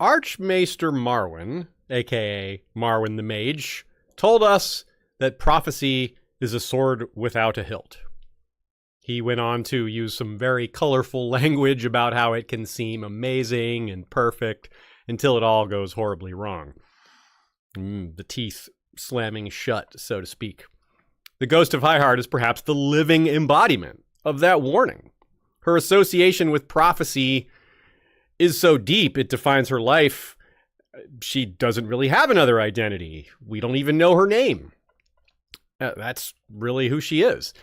Archmaester Marwyn, aka Marwyn the Mage, told us that prophecy is a sword without a hilt. He went on to use some very colorful language about how it can seem amazing and perfect until it all goes horribly wrong. The teeth slamming shut, so to speak. The Ghost of Highheart is perhaps the living embodiment of that warning. Her association with prophecy is so deep it defines her life. She doesn't really have another identity. We don't even know her name. That's really who she is.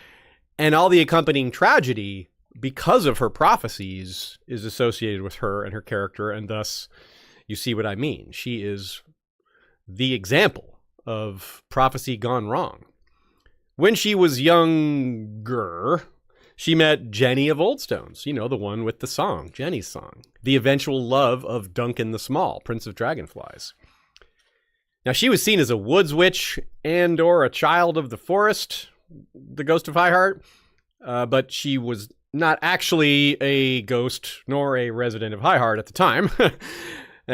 And all the accompanying tragedy, because of her prophecies, is associated with her and her character, and thus, you see what I mean. She is the example of prophecy gone wrong. When she was younger, she met Jenny of Oldstones, you know, the one with the song, Jenny's song, the eventual love of Duncan the Small, Prince of Dragonflies. Now, she was seen as a woods witch and or a child of the forest, the Ghost of Highheart, but she was not actually a ghost nor a resident of Highheart at the time.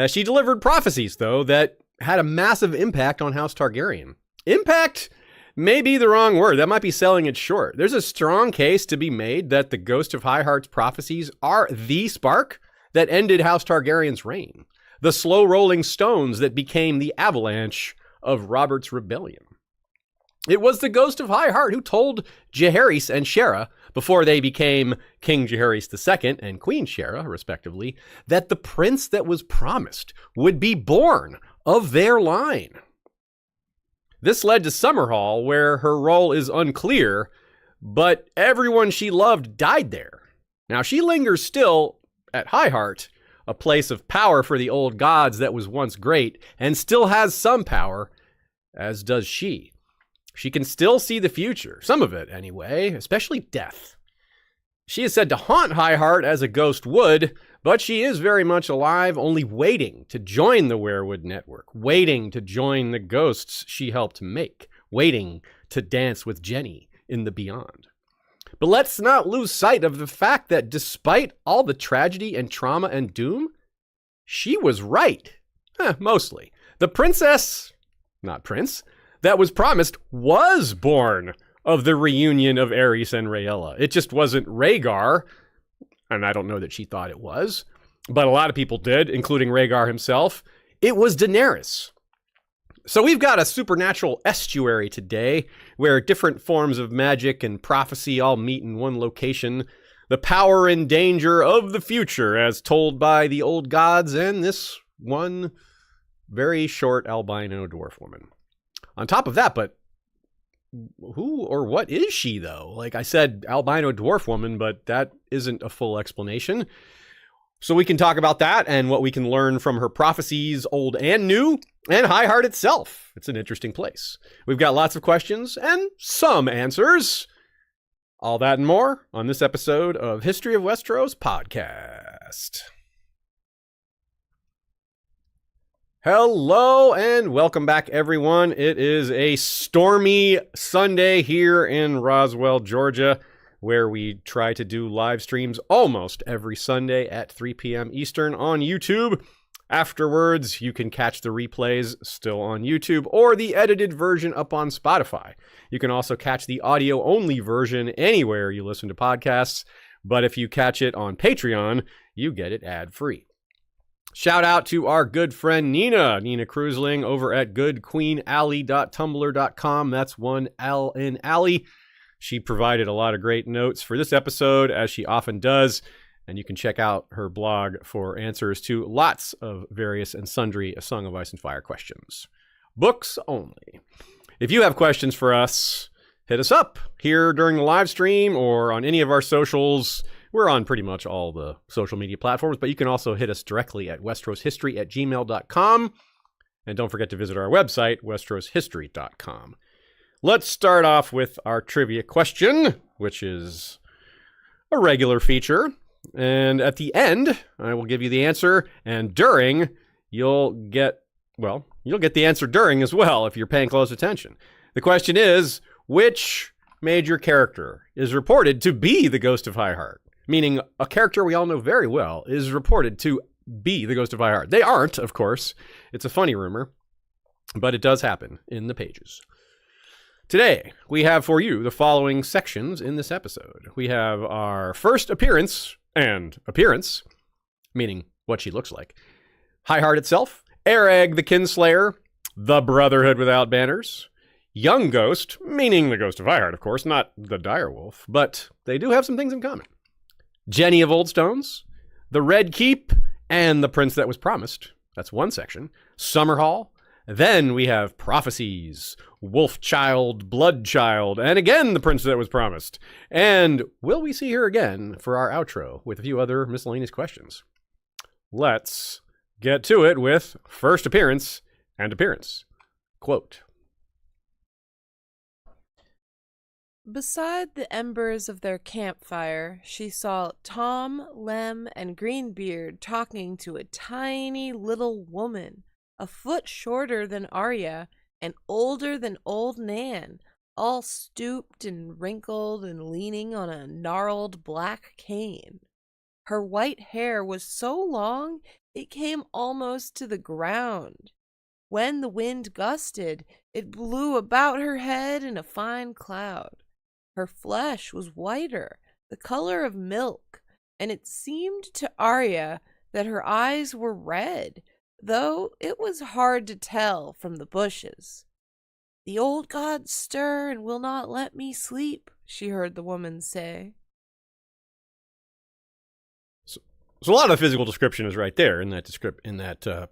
She delivered prophecies, though, that had a massive impact on House Targaryen. Impact may be the wrong word. That might be selling it short. There's a strong case to be made that the Ghost of Highheart's prophecies are the spark that ended House Targaryen's reign. The slow-rolling stones that became the avalanche of Robert's rebellion. It was the Ghost of Highheart who told Jaehaerys and Shera, before they became King Jaehaerys II and Queen Shera, respectively, that the prince that was promised would be born of their line. This led to Summerhall, where her role is unclear, but everyone she loved died there. Now, she lingers still at Highheart, a place of power for the old gods that was once great, and still has some power, as does she. She can still see the future, some of it anyway, especially death. She is said to haunt Highheart as a ghost would, but she is very much alive, only waiting to join the weirwood network, waiting to join the ghosts she helped make, waiting to dance with Jenny in the beyond. But let's not lose sight of the fact that despite all the tragedy and trauma and doom, she was right. Mostly. The princess, not prince, that was promised was born of the reunion of Aerys and Rhaella. It just wasn't Rhaegar, and I don't know that she thought it was, but a lot of people did, including Rhaegar himself. It was Daenerys. So we've got a supernatural estuary today where different forms of magic and prophecy all meet in one location. The power and danger of the future as told by the old gods and this one very short albino dwarf woman. On top of that, but who or what is she, though? Like I said, albino dwarf woman, but that isn't a full explanation. So we can talk about that and what we can learn from her prophecies, old and new, and Highheart itself. It's an interesting place. We've got lots of questions and some answers. All that and more on this episode of History of Westeros podcast. Hello and welcome back, everyone. It is a stormy Sunday here in Roswell, Georgia, where we try to do live streams almost every Sunday at 3 p.m. Eastern on YouTube. Afterwards, you can catch the replays still on YouTube or the edited version up on Spotify. You can also catch the audio-only version anywhere you listen to podcasts, but if you catch it on Patreon, you get it ad-free. Shout out to our good friend Nina Cruisling over at goodqueenalley.tumblr.com. That's one L in alley. She provided a lot of great notes for this episode, as she often does, and you can check out her blog for answers to lots of various and sundry A Song of Ice and Fire questions. Books only. If you have questions for us, hit us up here during the live stream or on any of our socials. We're on pretty much all the social media platforms, but you can also hit us directly at westeroshistory@gmail.com. And don't forget to visit our website, westeroshistory.com. Let's start off with our trivia question, which is a regular feature. And at the end, I will give you the answer. And during, you'll get the answer during as well if you're paying close attention. The question is, which major character is reported to be the Ghost of Highheart? Meaning a character we all know very well is reported to be the ghost of High Heart. They aren't, of course. It's a funny rumor, but it does happen in the pages. Today, we have for you the following sections in this episode. We have our first appearance, meaning what she looks like. High Heart itself, Aireg the Kinslayer, the Brotherhood without banners, Young Ghost, meaning the ghost of High Heart, of course, not the direwolf, but they do have some things in common. Jenny of Oldstones, the Red Keep, and the Prince that was promised. That's one section. Summerhall. Then we have prophecies, Wolfchild, Bloodchild, and again the Prince that was promised. And will we see her again for our outro with a few other miscellaneous questions? Let's get to it with first appearance and appearance. Quote. Beside the embers of their campfire, she saw Tom, Lem, and Greenbeard talking to a tiny little woman, a foot shorter than Arya and older than old Nan, all stooped and wrinkled and leaning on a gnarled black cane. Her white hair was so long it came almost to the ground. When the wind gusted, it blew about her head in a fine cloud. Her flesh was whiter, the color of milk, and it seemed to Arya that her eyes were red, though it was hard to tell from the bushes. "The old gods stir and will not let me sleep," she heard the woman say. So a lot of the physical description is right there in that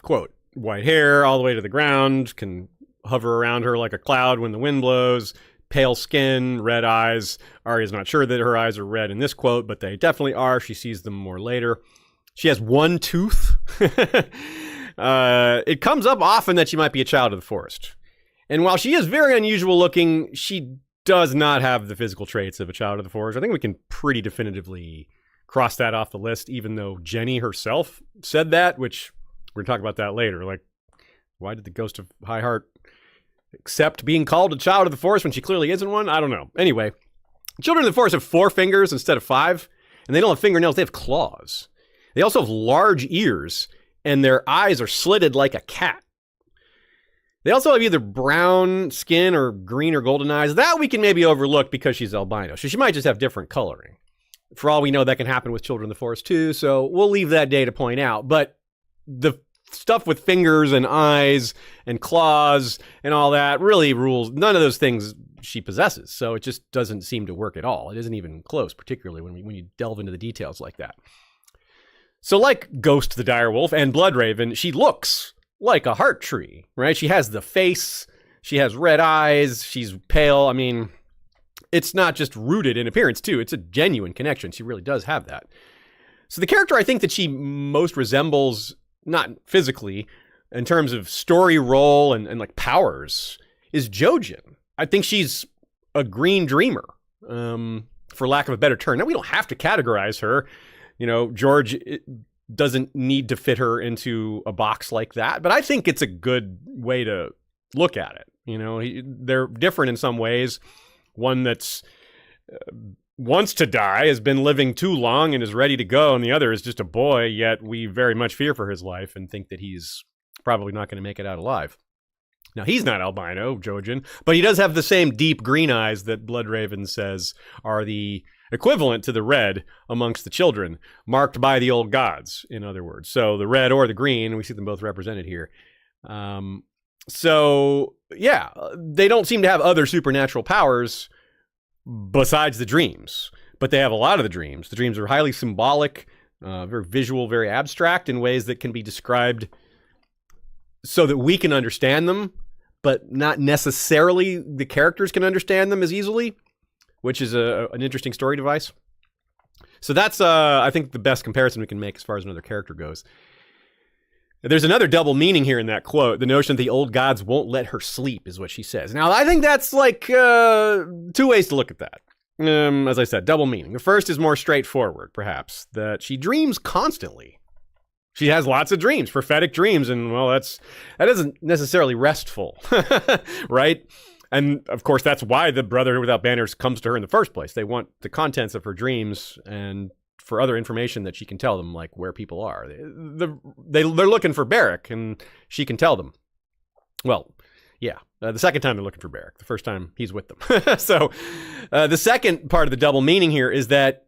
quote. White hair all the way to the ground, can hover around her like a cloud when the wind blows. Pale skin, red eyes. Arya's not sure that her eyes are red in this quote, but they definitely are. She sees them more later. She has one tooth. It comes up often that she might be a child of the forest. And while she is very unusual looking, she does not have the physical traits of a child of the forest. I think we can pretty definitively cross that off the list, even though Jenny herself said that, which we're going to talk about that later. Like, why did the ghost of High Heart accept being called a child of the forest when she clearly isn't one? I don't know. Anyway, children of the forest have 4 fingers instead of 5, and they don't have fingernails, they have claws. They also have large ears, and their eyes are slitted like a cat. They also have either brown skin or green or golden eyes. That we can maybe overlook because she's albino, so she might just have different coloring. For all we know, that can happen with children of the forest too, so we'll leave that data point out. But the stuff with fingers and eyes and claws and all that really rules. None of those things she possesses, so it just doesn't seem to work at all. It isn't even close, particularly when you delve into the details like that. So like Ghost the Direwolf and Bloodraven, she looks like a heart tree, right? She has the face, she has red eyes, she's pale. I mean, it's not just rooted in appearance too. It's a genuine connection. She really does have that. So the character I think that she most resembles, not physically, in terms of story role and like powers, is Jojen. I think she's a green dreamer, for lack of a better term. Now, we don't have to categorize her. You know, Gorge doesn't need to fit her into a box like that, but I think it's a good way to look at it. You know, they're different in some ways. One that's wants to die, has been living too long and is ready to go, and the other is just a boy, yet we very much fear for his life and think that he's probably not going to make it out alive. Now, he's not albino, Jojen, but he does have the same deep green eyes that Bloodraven says are the equivalent to the red amongst the children, marked by the old gods, in other words. So the red or the green, we see them both represented here. So, yeah, they don't seem to have other supernatural powers besides the dreams, but they have a lot of the dreams. The dreams are highly symbolic, very visual, very abstract in ways that can be described so that we can understand them, but not necessarily the characters can understand them as easily, which is an interesting story device. So that's, I think, the best comparison we can make as far as another character goes. There's another double meaning here in that quote. The notion that the old gods won't let her sleep is what she says. Now, I think that's like 2 ways to look at that. As I said, double meaning. The first is more straightforward, perhaps, that she dreams constantly. She has lots of dreams, prophetic dreams, and, well, that isn't necessarily restful, right? And, of course, that's why the Brotherhood Without Banners comes to her in the first place. They want the contents of her dreams and for other information that she can tell them, like where people are. They're looking for Beric, and she can tell them. Well, yeah. The second time they're looking for Beric. The first time he's with them. So the second part of the double meaning here is that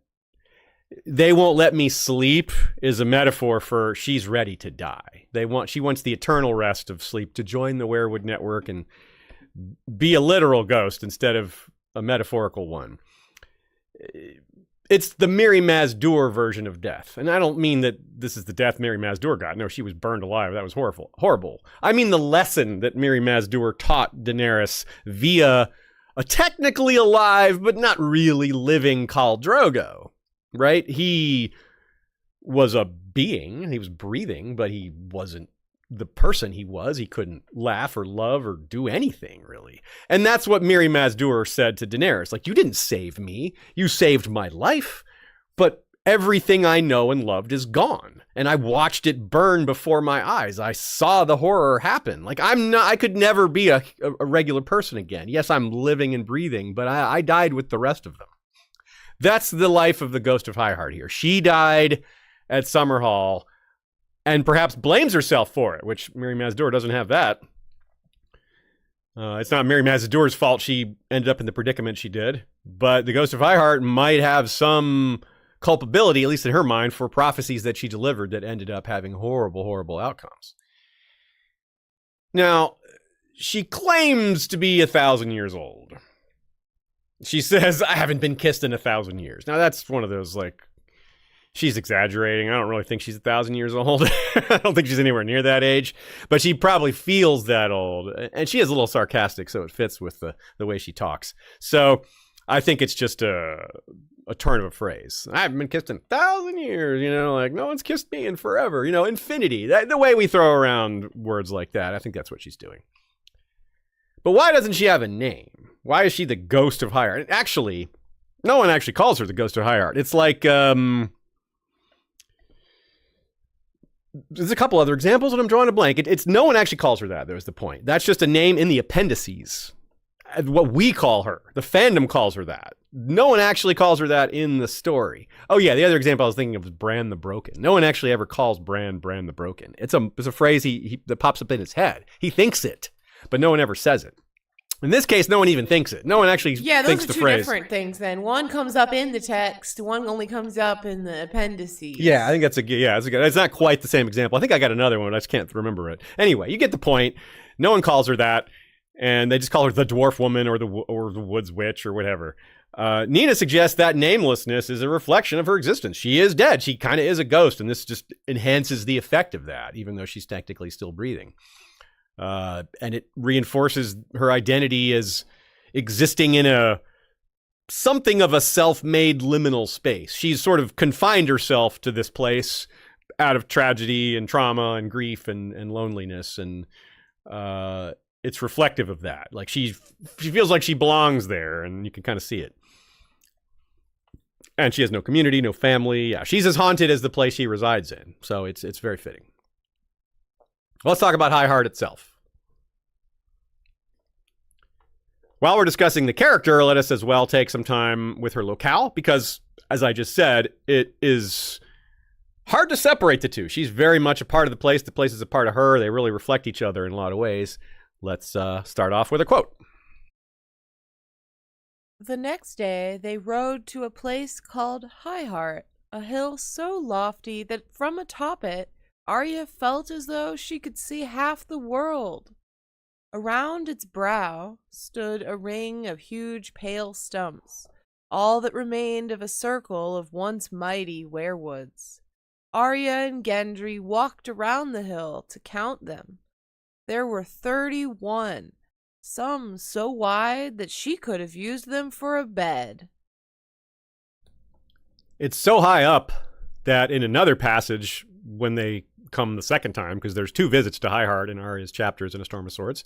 they won't let me sleep is a metaphor for she's ready to die. She wants the eternal rest of sleep to join the weirwood network and be a literal ghost instead of a metaphorical one. It's the Mirri Maz Duur version of death. And I don't mean that this is the death Mirri Maz Duur got. No, she was burned alive. That was horrible. I mean the lesson that Mirri Maz Duur taught Daenerys via a technically alive but not really living Khal Drogo. Right? He was a being. He was breathing, but he wasn't the person he was. He couldn't laugh or love or do anything, really. And that's what Mirri Maz Duur said to Daenerys. Like, you didn't save me. You saved my life. But everything I know and loved is gone. And I watched it burn before my eyes. I saw the horror happen. Like, I could never be a regular person again. Yes, I'm living and breathing, but I died with the rest of them. That's the life of the Ghost of Highheart here. She died at Summerhall and perhaps blames herself for it, which Mirri Maz Duur doesn't have that. It's not Mirri Maz Duur's fault she ended up in the predicament she did, but the Ghost of Highheart might have some culpability, at least in her mind, for prophecies that she delivered that ended up having horrible, horrible outcomes. Now, she claims to be 1,000 years old. She says, I haven't been kissed in 1,000 years. Now, that's one of those, like, she's exaggerating. I don't really think she's 1,000 years old. I don't think she's anywhere near that age. But she probably feels that old. And she is a little sarcastic, so it fits with the way she talks. So I think it's just a turn of a phrase. I haven't been kissed in 1,000 years. Like, no one's kissed me in forever. Infinity. The way we throw around words like that, I think that's what she's doing. But why doesn't she have a name? Why is she the Ghost of Highheart? Actually, no one actually calls her the Ghost of Highheart. It's like, there's a couple other examples, and I'm drawing a blank. It's no one actually calls her that. That was the point. That's just a name in the appendices. What we call her. The fandom calls her that. No one actually calls her that in the story. Oh yeah, the other example I was thinking of was Bran the Broken. No one actually ever calls Bran the Broken. It's a phrase that pops up in his head. He thinks it, but no one ever says it. In this case, no one even thinks it. No one actually thinks the phrase. Yeah, those are two different things then. One comes up in the text, one only comes up in the appendices. Yeah, I think that's it's not quite the same example. I think I got another one, I just can't remember it. Anyway, you get the point. No one calls her that, and they just call her the Dwarf Woman or the Woods Witch or whatever. Nina suggests that namelessness is a reflection of her existence. She is dead. She kind of is a ghost, and this just enhances the effect of that, even though she's technically still breathing. And it reinforces her identity as existing in something of a self-made liminal space. She's sort of confined herself to this place out of tragedy and trauma and grief and loneliness. And it's reflective of that. Like she feels like she belongs there, and you can kind of see it. And she has no community, no family. Yeah, she's as haunted as the place she resides in. So it's very fitting. Let's talk about Highheart itself. While we're discussing the character, let us as well take some time with her locale, because, as I just said, it is hard to separate the two. She's very much a part of the place. The place is a part of her. They really reflect each other in a lot of ways. Let's start off with a quote. The next day, they rode to a place called Highheart, a hill so lofty that from atop it, Arya felt as though she could see half the world. Around its brow stood a ring of huge pale stumps, all that remained of a circle of once mighty weirwoods. Arya and Gendry walked around the hill to count them. There were 31, some so wide that she could have used them for a bed. It's so high up that in another passage, when they come the second time, because there's 2 visits to Highheart in Arya's chapters in A Storm of Swords,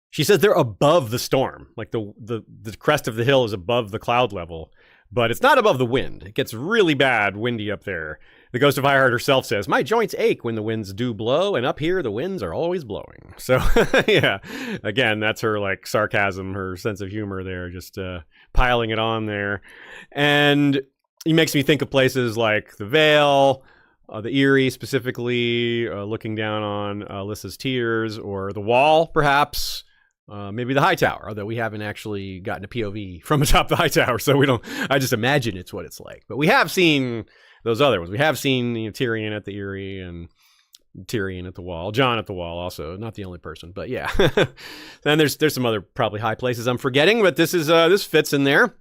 she says they're above the storm. Like the crest of the hill is above the cloud level, but it's not above the wind. It gets really bad windy up there. The Ghost of Highheart herself says, my joints ache when the winds do blow, and up here the winds are always blowing. So yeah, again, that's her like sarcasm, her sense of humor there, just piling it on there. And It makes me think of places like the Vale, the Eyrie specifically, looking down on Alyssa's Tears, or the Wall, perhaps. Maybe the High Tower, although we haven't actually gotten a POV from atop the High Tower, so we don't. I just imagine it's what it's like. But we have seen those other ones. We have seen Tyrion at the Eyrie and Tyrion at the Wall, Jon at the Wall, also not the only person, but yeah. Then there's some other probably high places I'm forgetting, but this fits in there.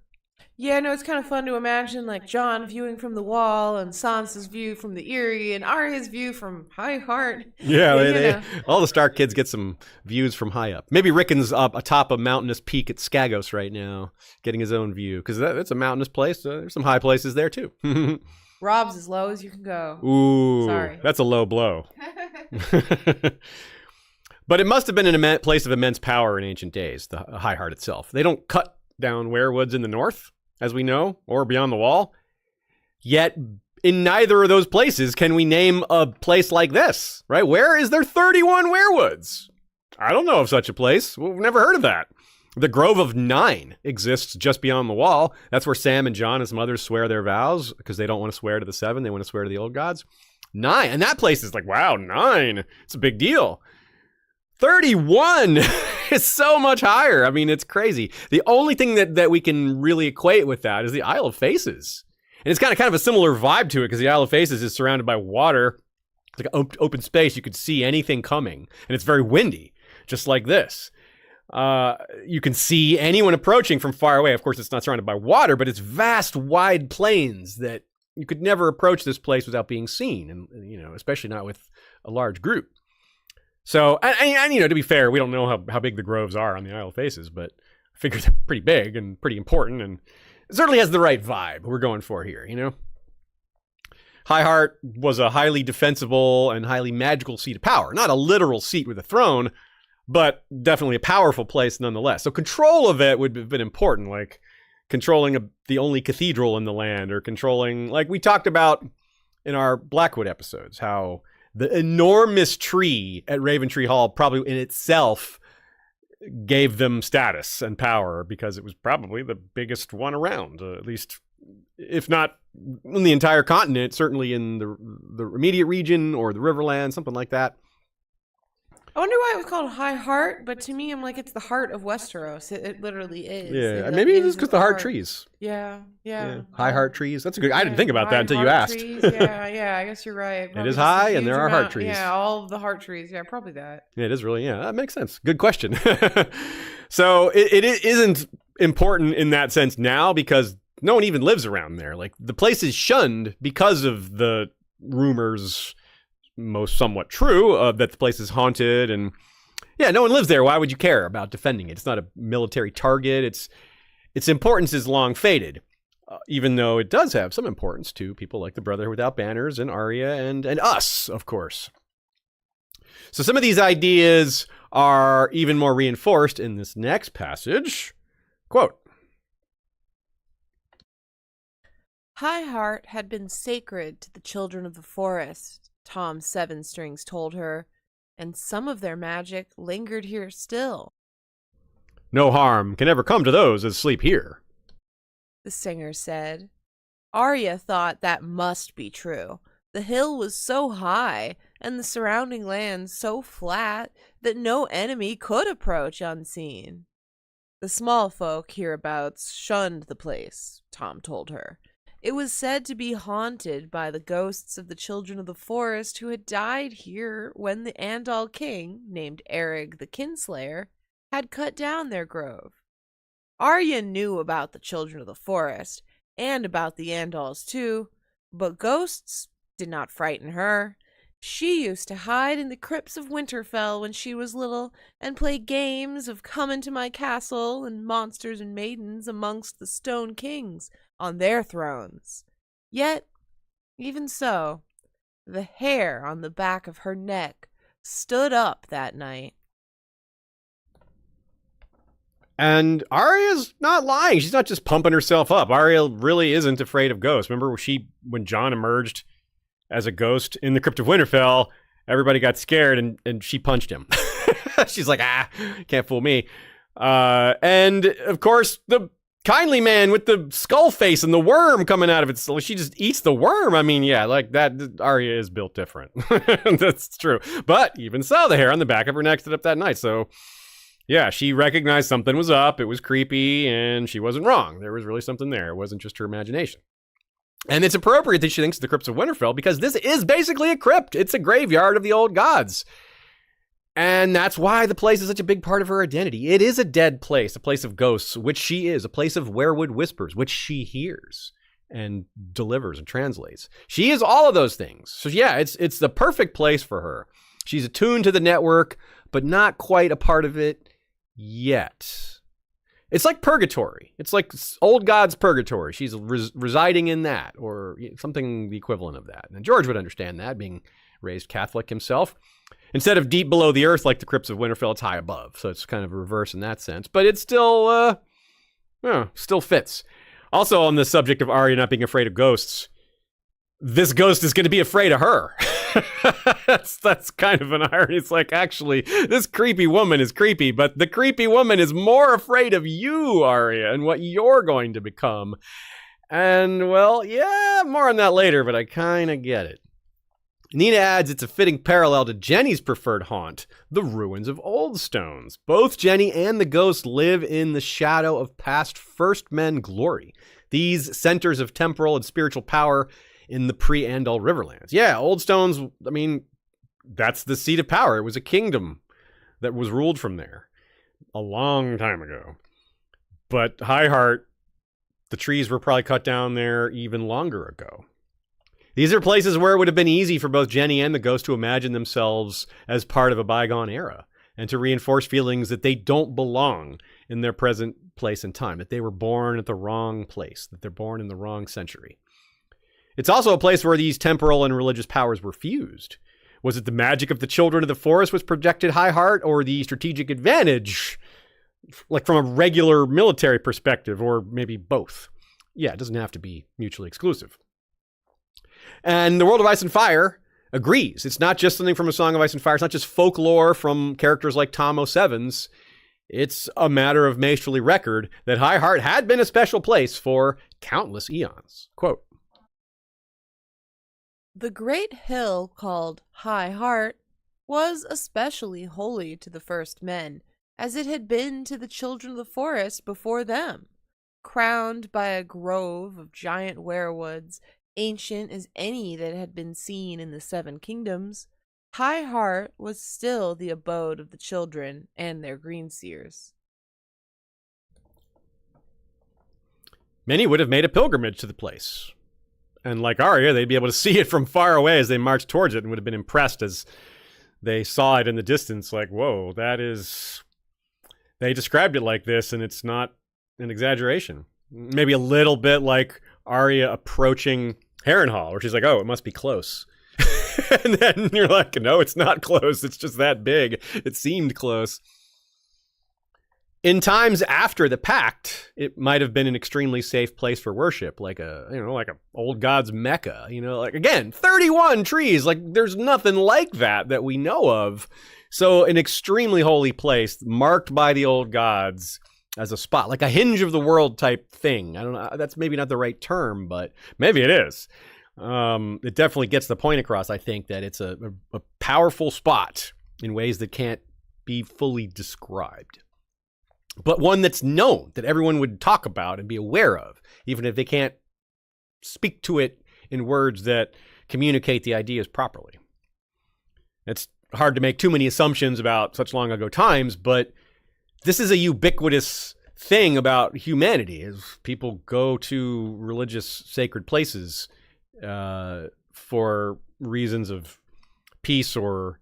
Yeah, no, it's kind of fun to imagine, like, Jon viewing from the Wall and Sansa's view from the Eyrie and Arya's view from High Heart. Yeah, all the Stark kids get some views from high up. Maybe Rickon's up atop a mountainous peak at Skagos right now, getting his own view, because that's a mountainous place. There's some high places there, too. Rob's as low as you can go. Ooh, sorry. That's a low blow. But it must have been a place of immense power in ancient days, the High Heart itself. They don't cut down weirwoods in the north, as we know, or beyond the Wall. Yet, in neither of those places can we name a place like this, right? Where is there 31 weirwoods? I don't know of such a place. We've never heard of that. The Grove of Nine exists just beyond the Wall. That's where Sam and Jon and some others swear their vows, because they don't want to swear to the Seven. They want to swear to the old gods. 9. And that place is like, wow, 9. It's a big deal. 31 is so much higher. I mean, it's crazy. The only thing that we can really equate with that is the Isle of Faces. And it's kind of a similar vibe to it, because the Isle of Faces is surrounded by water. It's like an open space. You could see anything coming. And it's very windy, just like this. You can see anyone approaching from far away. Of course, it's not surrounded by water, but it's vast, wide plains that you could never approach this place without being seen. And, especially not with a large group. So, and to be fair, we don't know how big the groves are on the Isle of Faces, but I figure they're pretty big and pretty important, and it certainly has the right vibe we're going for here, High Heart was a highly defensible and highly magical seat of power. Not a literal seat with a throne, but definitely a powerful place nonetheless. So control of it would have been important, like controlling the only cathedral in the land, or controlling, like we talked about in our Blackwood episodes, how the enormous tree at Raventree Hall probably in itself gave them status and power, because it was probably the biggest one around, at least, if not in the entire continent, certainly in the immediate region or the Riverland, something like that. I wonder why it was called High Heart, but to me, I'm like, it's the heart of Westeros. It literally is. Yeah, maybe it's because the heart trees. Yeah. High heart trees. That's a good. I didn't think about that until you asked. Trees. Yeah. I guess you're right. It is high, and there are heart trees. Yeah, all of the heart trees. Yeah, probably that. Yeah, it is really. Yeah, that makes sense. Good question. So it isn't important in that sense now, because no one even lives around there. Like, the place is shunned because of the rumors, most somewhat true, that the place is haunted, and yeah, no one lives there. Why would you care about defending it? It's not a military target. Its importance is long faded, even though it does have some importance to people like the Brotherhood Without Banners and Arya and us, of course. So some of these ideas are even more reinforced in this next passage. Quote, High Heart had been sacred to the children of the forest, Tom Seven Strings told her, and some of their magic lingered here still. No harm can ever come to those that sleep here, the singer said. Arya thought that must be true. The hill was so high, and the surrounding land so flat, that no enemy could approach unseen. The small folk hereabouts shunned the place, Tom told her. It was said to be haunted by the ghosts of the children of the forest who had died here when the Andal king, named Erig the Kinslayer, had cut down their grove. Arya knew about the children of the forest, and about the Andals too, but ghosts did not frighten her. She used to hide in the crypts of Winterfell when she was little, and play games of come into my castle and monsters and maidens amongst the stone kings on their thrones. Yet, even so, the hair on the back of her neck stood up that night. And Arya's not lying. She's not just pumping herself up. Arya really isn't afraid of ghosts. Remember when Jon emerged as a ghost in the Crypt of Winterfell, everybody got scared and she punched him. She's like, can't fool me. And of course, the kindly man with the skull face and the worm coming out of it. So she just eats the worm. I mean, yeah, like that. Arya is built different. That's true. But even so, the hair on the back of her neck stood up that night. So yeah, she recognized something was up. It was creepy, and she wasn't wrong. There was really something there. It wasn't just her imagination. And it's appropriate that she thinks of the crypts of Winterfell because this is basically a crypt. It's a graveyard of the old gods. And that's why the place is such a big part of her identity. It is a dead place, a place of ghosts, which she is, a place of weirwood whispers, which she hears and delivers and translates. She is all of those things. So yeah, it's the perfect place for her. She's attuned to the network, but not quite a part of it yet. It's like purgatory. It's like old God's purgatory. She's residing in that, or something the equivalent of that. And George would understand that, being raised Catholic himself. Instead of deep below the earth like the crypts of Winterfell, it's high above. So it's kind of a reverse in that sense. But it still fits. Also, on the subject of Arya not being afraid of ghosts, this ghost is going to be afraid of her. That's kind of an irony. It's like, actually, this creepy woman is creepy, but the creepy woman is more afraid of you, Arya, and what you're going to become. And, well, yeah, more on that later, but I kind of get it. Nina adds it's a fitting parallel to Jenny's preferred haunt, the ruins of Oldstones. Both Jenny and the ghost live in the shadow of past First Men glory. These centers of temporal and spiritual power in the pre-Andal Riverlands. Yeah, Oldstones, I mean, that's the seat of power. It was a kingdom that was ruled from there a long time ago. But Highheart, the trees were probably cut down there even longer ago. These are places where it would have been easy for both Jenny and the ghost to imagine themselves as part of a bygone era and to reinforce feelings that they don't belong in their present place and time, that they were born at the wrong place, that they're born in the wrong century. It's also a place where these temporal and religious powers were fused. Was it the magic of the children of the forest which projected Highheart, or the strategic advantage, like from a regular military perspective, or maybe both? Yeah, it doesn't have to be mutually exclusive. And the World of Ice and Fire agrees. It's not just something from A Song of Ice and Fire. It's not just folklore from characters like Tom O'Sevens. It's a matter of maesterly record that Highheart had been a special place for countless eons. Quote, "The great hill called High Heart was especially holy to the first men, as it had been to the children of the forest before them. Crowned by a grove of giant weirwoods, ancient as any that had been seen in the Seven Kingdoms, High Heart was still the abode of the children and their greenseers." Many would have made a pilgrimage to the place. And like Arya, they'd be able to see it from far away as they marched towards it and would have been impressed as they saw it in the distance. Like, whoa, that is... They described it like this, and it's not an exaggeration. Maybe a little bit like Arya approaching Harrenhal, where she's like, oh, it must be close. And then you're like, no, it's not close. It's just that big. It seemed close. In times after the Pact, it might have been an extremely safe place for worship, like a old god's Mecca. Like, again, 31 trees. Like, there's nothing like that we know of. So an extremely holy place marked by the old gods as a spot, like a hinge of the world type thing. I don't know. That's maybe not the right term, but maybe it is. It definitely gets the point across, I think, that it's a powerful spot in ways that can't be fully described. But one that's known, that everyone would talk about and be aware of, even if they can't speak to it in words that communicate the ideas properly. It's hard to make too many assumptions about such long ago times, but this is a ubiquitous thing about humanity, as people go to religious sacred places for reasons of peace or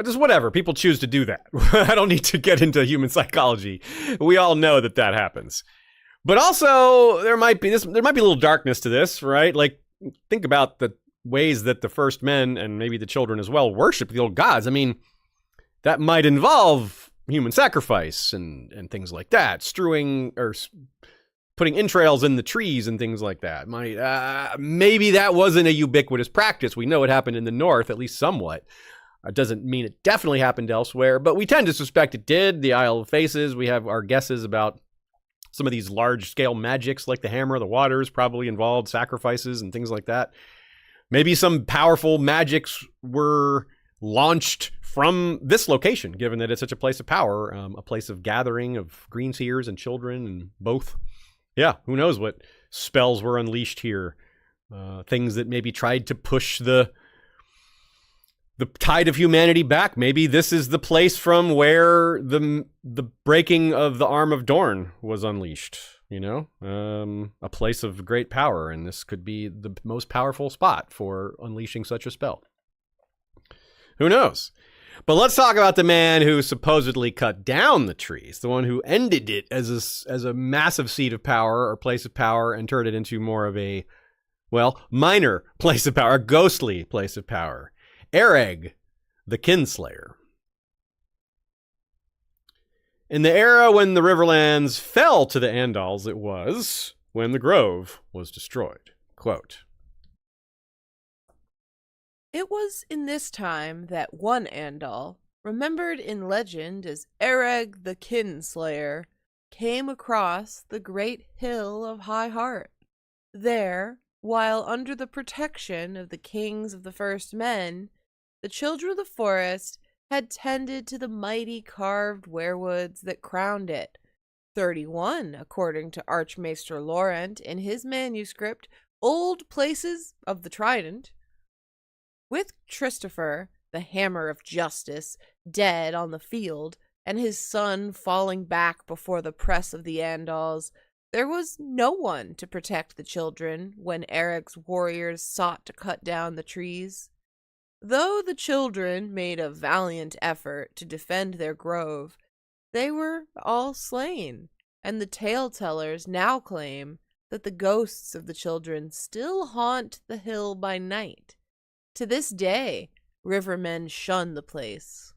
just whatever. People choose to do that. I don't need to get into human psychology. We all know that happens. But also, there might be a little darkness to this, right? Like, think about the ways that the first men, and maybe the children as well, worship the old gods. I mean, that might involve human sacrifice and things like that, strewing or putting entrails in the trees and things like that. Maybe that wasn't a ubiquitous practice. We know it happened in the north, at least somewhat. It doesn't mean it definitely happened elsewhere, but we tend to suspect it did. The Isle of Faces, we have our guesses about Some of these large-scale magics like the Hammer of the Waters probably involved sacrifices and things like that. Maybe some powerful magics were launched from this location, given that it's such a place of power, a place of gathering of greenseers and children and both. Yeah, who knows what spells were unleashed here. Things that maybe tried to push the tide of humanity back. Maybe this is the place from where the breaking of the arm of Dorne was unleashed, you know? A place of great power, and this could be the most powerful spot for unleashing such a spell. Who knows? But let's talk about the man who supposedly cut down the trees, the one who ended it as a massive seat of power or place of power and turned it into more of a, well, minor place of power, a ghostly place of power. Ereg, the Kinslayer. In the era when the Riverlands fell to the Andals, it was when the Grove was destroyed. Quote, "It was in this time that one Andal, remembered in legend as Ereg the Kinslayer, came across the great hill of High Heart. There, while under the protection of the kings of the first men, the children of the forest had tended to the mighty carved weirwoods that crowned it, 31, according to Archmaester Laurent in his manuscript, Old Places of the Trident. With Christopher, the Hammer of Justice, dead on the field, and his son falling back before the press of the Andals, there was no one to protect the children when Eric's warriors sought to cut down the trees. Though the children made a valiant effort to defend their grove, they were all slain, and the tale-tellers now claim that the ghosts of the children still haunt the hill by night. To this day, rivermen shun the place."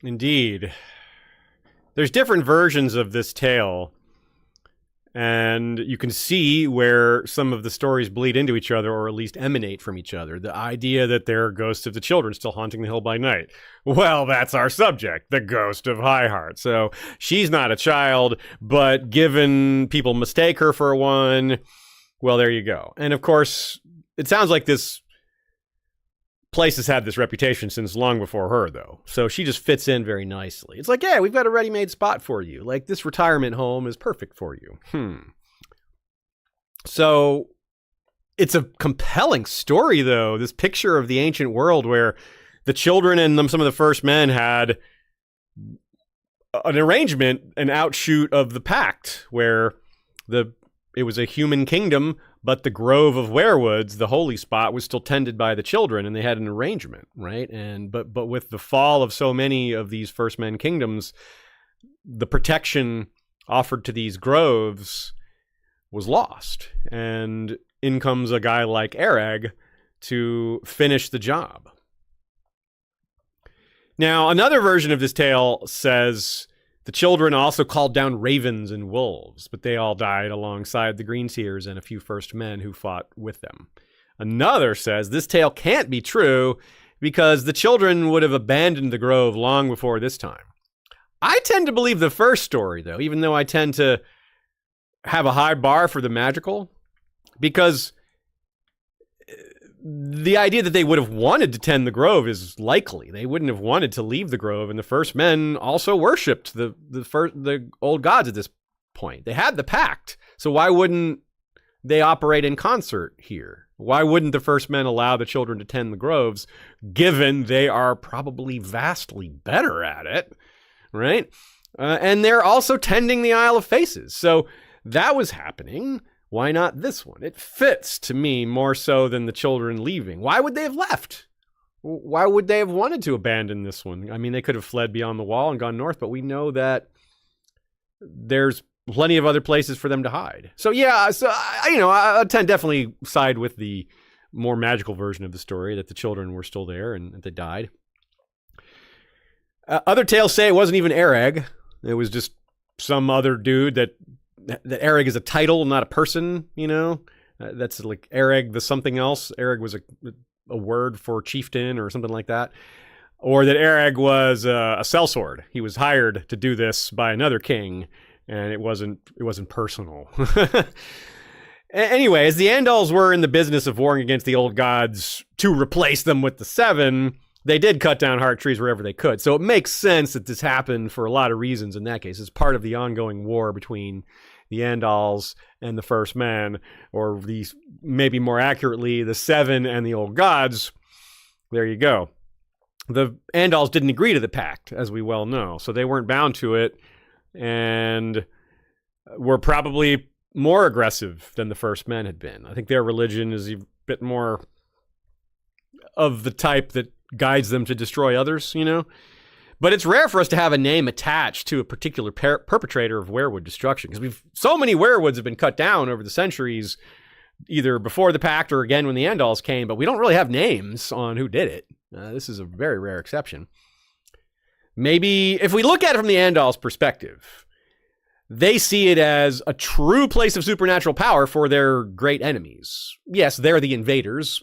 Indeed. There's different versions of this tale, and you can see where some of the stories bleed into each other or at least emanate from each other. The idea that there are ghosts of the children still haunting the hill by night. Well, that's our subject, the ghost of Highheart. So she's not a child, but given people mistake her for one, well, there you go. And of course, it sounds like this place has had this reputation since long before her, though. So she just fits in very nicely. It's like, yeah, we've got a ready-made spot for you. Like, this retirement home is perfect for you. So it's a compelling story, though. This picture of the ancient world where the children and some of the first men had an arrangement, an outshoot of the pact, where it was a human kingdom, but the grove of weirwoods, the holy spot, was still tended by the children, and they had an arrangement, right? And but with the fall of so many of these first men kingdoms, the protection offered to these groves was lost, and in comes a guy like Ereg to finish the job. Now, another version of this tale says the children also called down ravens and wolves, but they all died alongside the Greenseers and a few first men who fought with them. Another says this tale can't be true because the children would have abandoned the grove long before this time. I tend to believe the first story, though, even though I tend to have a high bar for the magical, because the idea that they would have wanted to tend the grove is likely. They wouldn't have wanted to leave the grove, and the first men also worshipped the old gods at this point. They had the pact, so why wouldn't they operate in concert here? Why wouldn't the first men allow the children to tend the groves, given they are probably vastly better at it, right? And they're also tending the Isle of Faces, so that was happening. Why not this one? It fits to me more so than the children leaving. Why would they have left? Why would they have wanted to abandon this one? I mean, they could have fled beyond the wall and gone north, but we know that there's plenty of other places for them to hide. So yeah, I tend definitely side with the more magical version of the story, that the children were still there and that they died. Other tales say it wasn't even Ereg. It was just some other dude that Ereg is a title, not a person, you know? That's like Ereg the something else. Ereg was a word for chieftain or something like that. Or that Ereg was a sellsword. He was hired to do this by another king, and it wasn't personal. Anyways, the Andals were in the business of warring against the old gods to replace them with the Seven. They did cut down heart trees wherever they could. So it makes sense that this happened for a lot of reasons in that case. It's part of the ongoing war between the Andals and the First Men, or these, maybe more accurately, the Seven and the old gods. There you go. The Andals didn't agree to the pact, as we well know, so they weren't bound to it, and were probably more aggressive than the First Men had been. I think their religion is a bit more of the type that guides them to destroy others, you know? But it's rare for us to have a name attached to a particular perpetrator of weirwood destruction, because so many weirwoods have been cut down over the centuries, either before the pact or again when the Andals came, but we don't really have names on who did it. This is a very rare exception. Maybe if we look at it from the Andals' perspective, they see it as a true place of supernatural power for their great enemies. Yes, they're the invaders,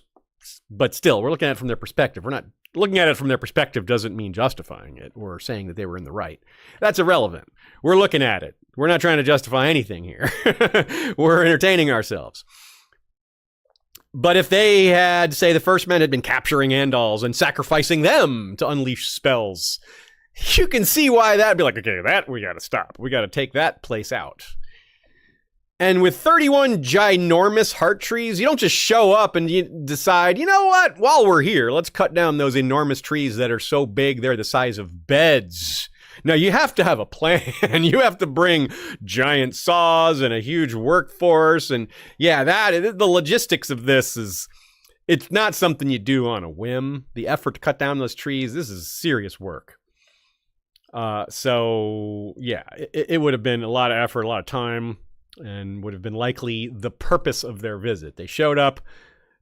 but still, we're looking at it from their perspective. We're not looking at it from their perspective doesn't mean justifying it or saying that they were in the right. That's irrelevant. We're looking at it. We're not trying to justify anything here. We're entertaining ourselves. But if they had, say, the First Men had been capturing Andals and sacrificing them to unleash spells, you can see why that'd be like, okay, that we got to stop. We got to take that place out. And with 31 ginormous heart trees, you don't just show up and you decide, you know what, while we're here, let's cut down those enormous trees that are so big they're the size of beds. Now, you have to have a plan. You have to bring giant saws and a huge workforce. And yeah, the logistics of this it's not something you do on a whim. The effort to cut down those trees, this is serious work. So yeah, it would have been a lot of effort, a lot of time, and would have been likely the purpose of their visit. They showed up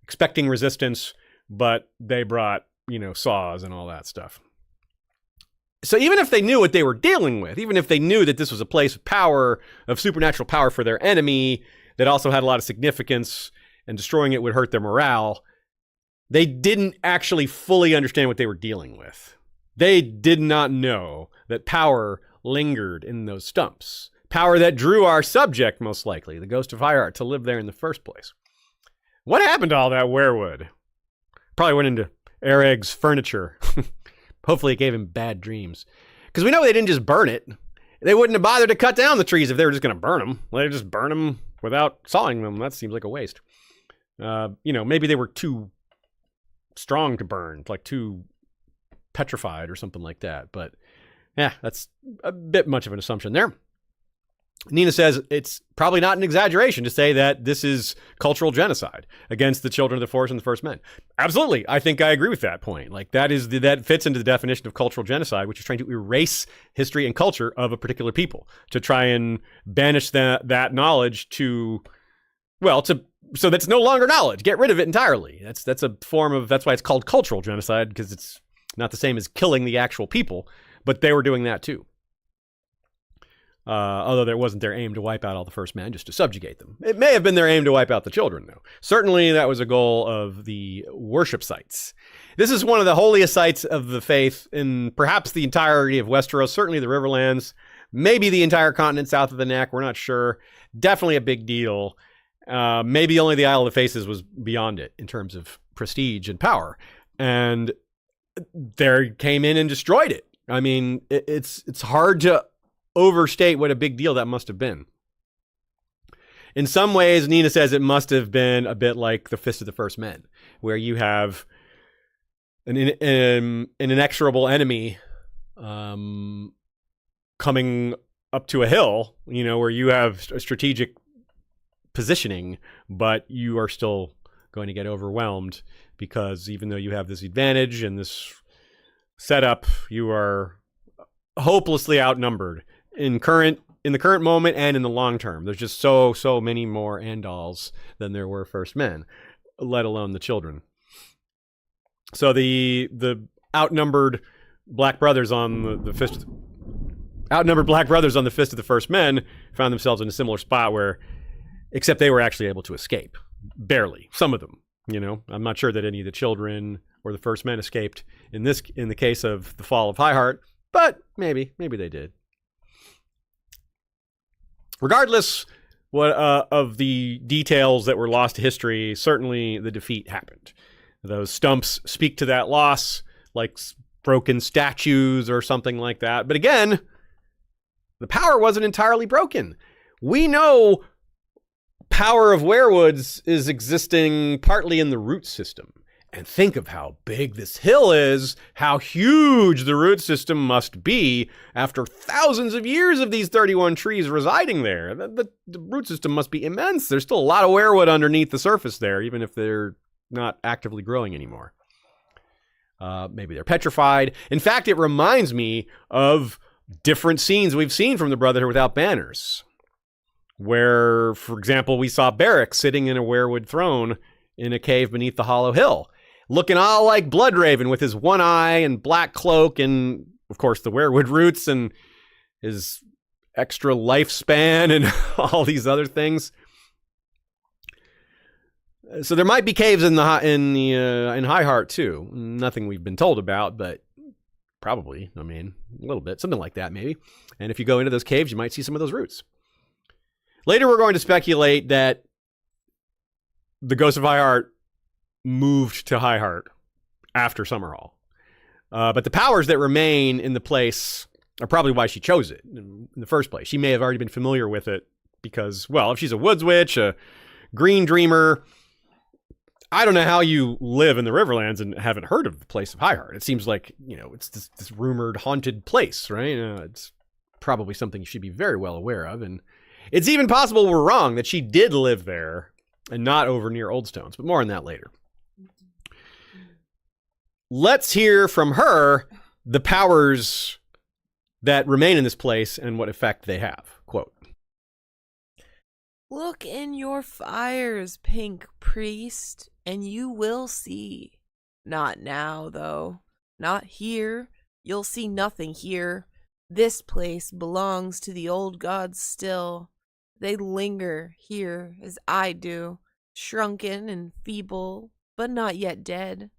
expecting resistance, but they brought, saws and all that stuff. So even if they knew what they were dealing with, even if they knew that this was a place of power, of supernatural power for their enemy, that also had a lot of significance, and destroying it would hurt their morale, they didn't actually fully understand what they were dealing with. They did not know that power lingered in those stumps. Power that drew our subject, most likely, the Ghost of Fireheart, to live there in the first place. What happened to all that weirwood? Probably went into Ereg's furniture. Hopefully it gave him bad dreams. Because we know they didn't just burn it. They wouldn't have bothered to cut down the trees if they were just going to burn them. They'd just burn them without sawing them. That seems like a waste. Maybe they were too strong to burn, like too petrified or something like that. But yeah, that's a bit much of an assumption there. Nina says it's probably not an exaggeration to say that this is cultural genocide against the children of the Forest and the First Men. Absolutely. I think I agree with that point. Like that fits into the definition of cultural genocide, which is trying to erase history and culture of a particular people, to try and banish that knowledge so that's no longer knowledge. Get rid of it entirely. That's a form of, that's why it's called cultural genocide, because it's not the same as killing the actual people, but they were doing that too. Although it wasn't their aim to wipe out all the First Men, just to subjugate them. It may have been their aim to wipe out the children, though. Certainly, that was a goal of the worship sites. This is one of the holiest sites of the faith in perhaps the entirety of Westeros, certainly the Riverlands, maybe the entire continent south of the Neck, we're not sure. Definitely a big deal. Maybe only the Isle of the Faces was beyond it in terms of prestige and power. And they came in and destroyed it. I mean, it's hard to overstate what a big deal that must have been. In some ways, Nina says it must have been a bit like the Fist of the First Men, where you have an inexorable enemy coming up to a hill, where you have a strategic positioning, but you are still going to get overwhelmed because even though you have this advantage and this setup, you are hopelessly outnumbered in the current moment and in the long term. There's just so many more Andals than there were First Men, let alone the children. So the outnumbered Black Brothers on the Fist of the First Men found themselves in a similar spot where, except they were actually able to escape. Barely. Some of them, I'm not sure that any of the children or the First Men escaped in the case of the fall of Highheart, but maybe they did. Regardless of the details that were lost to history, certainly the defeat happened. Those stumps speak to that loss, like broken statues or something like that. But again, the power wasn't entirely broken. We know power of weirwoods is existing partly in the root system. And think of how big this hill is, how huge the root system must be after thousands of years of these 31 trees residing there. The root system must be immense. There's still a lot of weirwood underneath the surface there, even if they're not actively growing anymore. Maybe they're petrified. In fact, it reminds me of different scenes we've seen from the Brotherhood without banners, where, for example, we saw Beric sitting in a weirwood throne in a cave beneath the hollow hill, looking all like Bloodraven with his one eye and black cloak and, of course, the weirwood roots and his extra lifespan and all these other things. So there might be caves in High Heart too. Nothing we've been told about, but probably, I mean, a little bit, something like that maybe. And if you go into those caves, you might see some of those roots. Later, we're going to speculate that the Ghost of High Heart moved to High Heart after Summerhall. But the powers that remain in the place are probably why she chose it in the first place. She may have already been familiar with it because, well, if she's a woods witch, a green dreamer, I don't know how you live in the Riverlands and haven't heard of the place of High Heart. It seems like, it's this rumored haunted place, right? It's probably something you should be very well aware of. And it's even possible we're wrong, that she did live there and not over near Oldstones, but more on that later. Let's hear from her the powers that remain in this place and what effect they have. Quote, "Look in your fires, pink priest, and you will see. Not now, though. Not here. You'll see nothing here. This place belongs to the old gods still. They linger here as I do, shrunken and feeble, but not yet dead.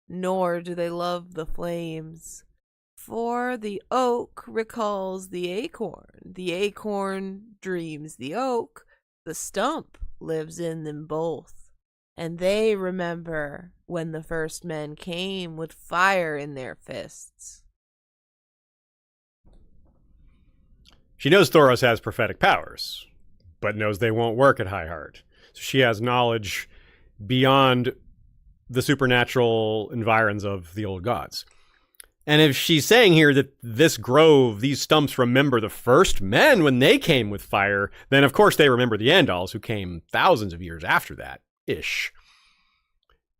Nor do they love the flames. For the oak recalls the acorn dreams the oak, the stump lives in them both. And they remember when the first men came with fire in their fists." She knows Thoros has prophetic powers, but knows they won't work at High Heart. So she has knowledge beyond the supernatural environs of the old gods. And if she's saying here that this grove, these stumps remember the first men when they came with fire, then of course they remember the Andals who came thousands of years after that-ish.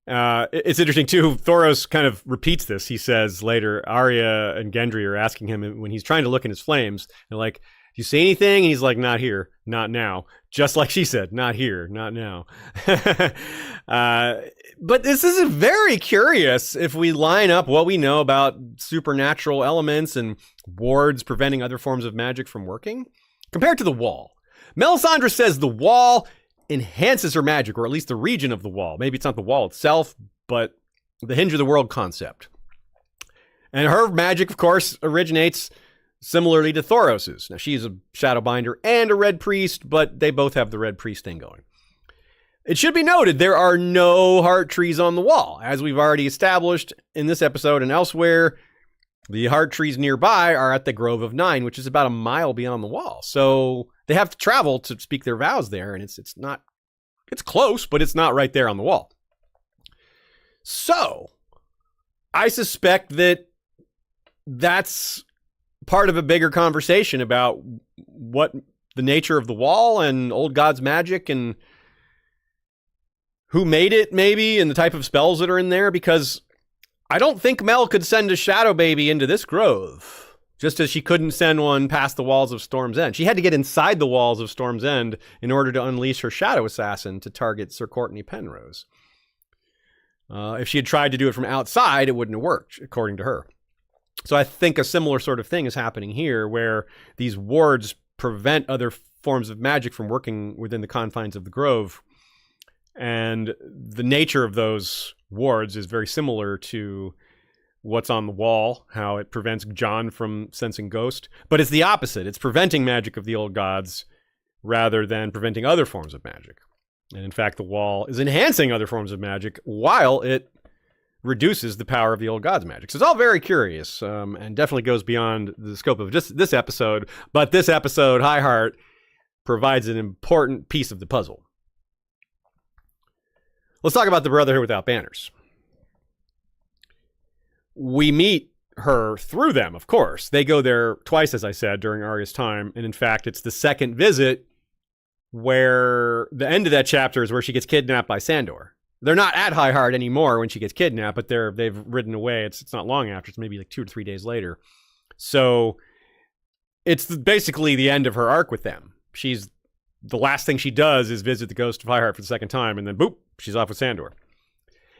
It's interesting too, Thoros kind of repeats this. He says later, Arya and Gendry are asking him when he's trying to look in his flames, they're like, "Do you see anything?" And he's like, "Not here, not now." Just like she said, "Not here, not now." But this is very curious if we line up what we know about supernatural elements and wards preventing other forms of magic from working compared to the wall. Melisandre says the wall enhances her magic, or at least the region of the wall. Maybe it's not the wall itself, but the hinge of the world concept. And her magic, of course, originates similarly to Thoros's. Now, she's a Shadowbinder and a Red Priest, but they both have the Red Priest thing going. It should be noted, there are no heart trees on the wall. As we've already established in this episode and elsewhere, the heart trees nearby are at the Grove of Nine, which is about a mile beyond the wall. So they have to travel to speak their vows there, and it's close, but it's not right there on the wall. So I suspect that that's part of a bigger conversation about what the nature of the wall and old gods magic and who made it maybe and the type of spells that are in there, because I don't think Mel could send a shadow baby into this grove, just as she couldn't send one past the walls of Storm's End. She had to get inside the walls of Storm's End in order to unleash her shadow assassin to target Sir Courtney Penrose. If she had tried to do it from outside, it wouldn't have worked, according to her. So I think a similar sort of thing is happening here, where these wards prevent other forms of magic from working within the confines of the grove. And the nature of those wards is very similar to what's on the wall, how it prevents Jon from sensing ghost. But it's the opposite. It's preventing magic of the old gods rather than preventing other forms of magic. And in fact, the wall is enhancing other forms of magic while it reduces the power of the old gods' magic. So it's all very curious, and definitely goes beyond the scope of just this episode. But this episode, High Heart, provides an important piece of the puzzle. Let's talk about the Brotherhood without banners. We meet her through them, of course. They go there twice, as I said, during Arya's time. And in fact, it's the second visit where the end of that chapter is where she gets kidnapped by Sandor. They're not at High Heart anymore when she gets kidnapped, but they've ridden away. It's not long after. It's maybe like 2 or 3 days later. So it's basically the end of her arc with them. The last thing she does is visit the ghost of High Heart for the second time, and then boop, she's off with Sandor.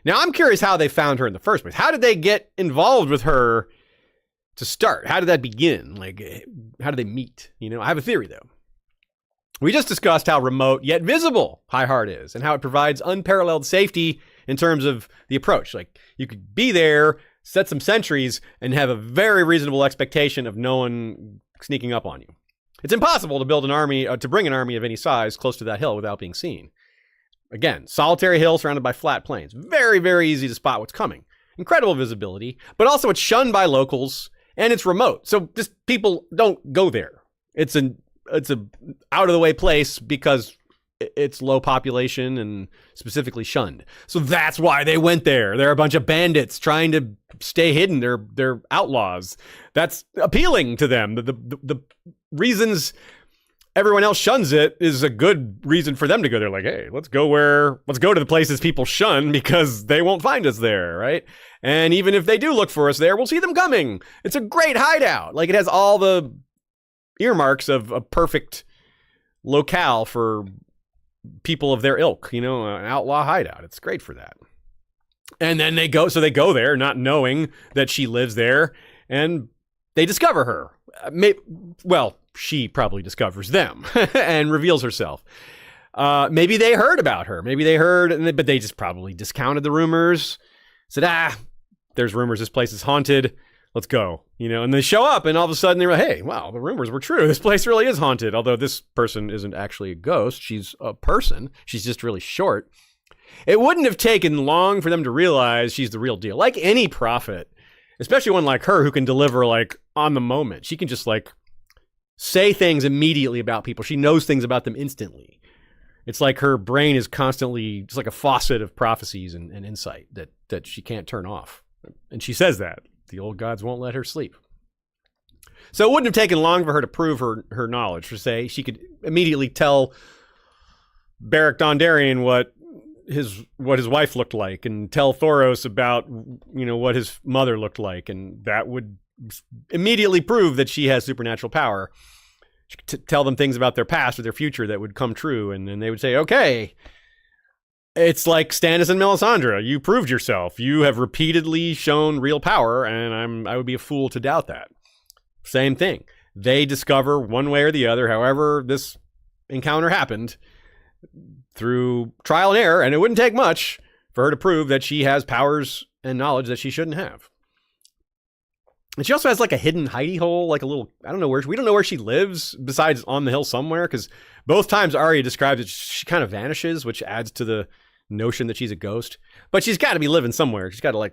Now, I'm curious how they found her in the first place. How did they get involved with her to start? How did that begin? Like, how did they meet? I have a theory, though. We just discussed how remote yet visible High Heart is and how it provides unparalleled safety in terms of the approach. Like, you could be there, set some sentries, and have a very reasonable expectation of no one sneaking up on you. It's impossible to build an army, to bring an army of any size close to that hill without being seen. Again, solitary hill surrounded by flat plains. Very, very easy to spot what's coming. Incredible visibility, but also it's shunned by locals and it's remote. So just people don't go there. It's a out of the way place because it's low population and specifically shunned. So that's why they went there. They're a bunch of bandits trying to stay hidden. They're outlaws. That's appealing to them. The reasons everyone else shuns it is a good reason for them to go there. Like, hey, let's go to the places people shun because they won't find us there, right? And even if they do look for us there, we'll see them coming. It's a great hideout. Like, it has all the earmarks of a perfect locale for people of their ilk, an outlaw hideout. It's great for that. And then they go there not knowing that she lives there, and they discover her. She probably discovers them and reveals herself. Maybe they heard about her. But they just probably discounted the rumors. Said, there's rumors this place is haunted. Let's go. And they show up and all of a sudden they're like, hey, wow, the rumors were true. This place really is haunted. Although this person isn't actually a ghost. She's a person. She's just really short. It wouldn't have taken long for them to realize she's the real deal. Like any prophet, especially one like her who can deliver like on the moment. She can just like say things immediately about people. She knows things about them instantly. It's like her brain is constantly just like a faucet of prophecies and insight that she can't turn off. And she says that. The old gods won't let her sleep. So it wouldn't have taken long for her to prove her knowledge. For say, she could immediately tell Beric Dondarrion what his wife looked like, and tell Thoros about what his mother looked like, and that would immediately prove that she has supernatural power. She could tell them things about their past or their future that would come true, and then they would say, okay, it's like Stannis and Melisandre. You proved yourself. You have repeatedly shown real power, and I would be a fool to doubt that. Same thing. They discover one way or the other, however this encounter happened, through trial and error, and it wouldn't take much for her to prove that she has powers and knowledge that she shouldn't have. And she also has like a hidden hidey hole, like a little, we don't know where she lives besides on the hill somewhere, because both times Arya describes it, she kind of vanishes, which adds to the notion that she's a ghost. But she's got to be living somewhere.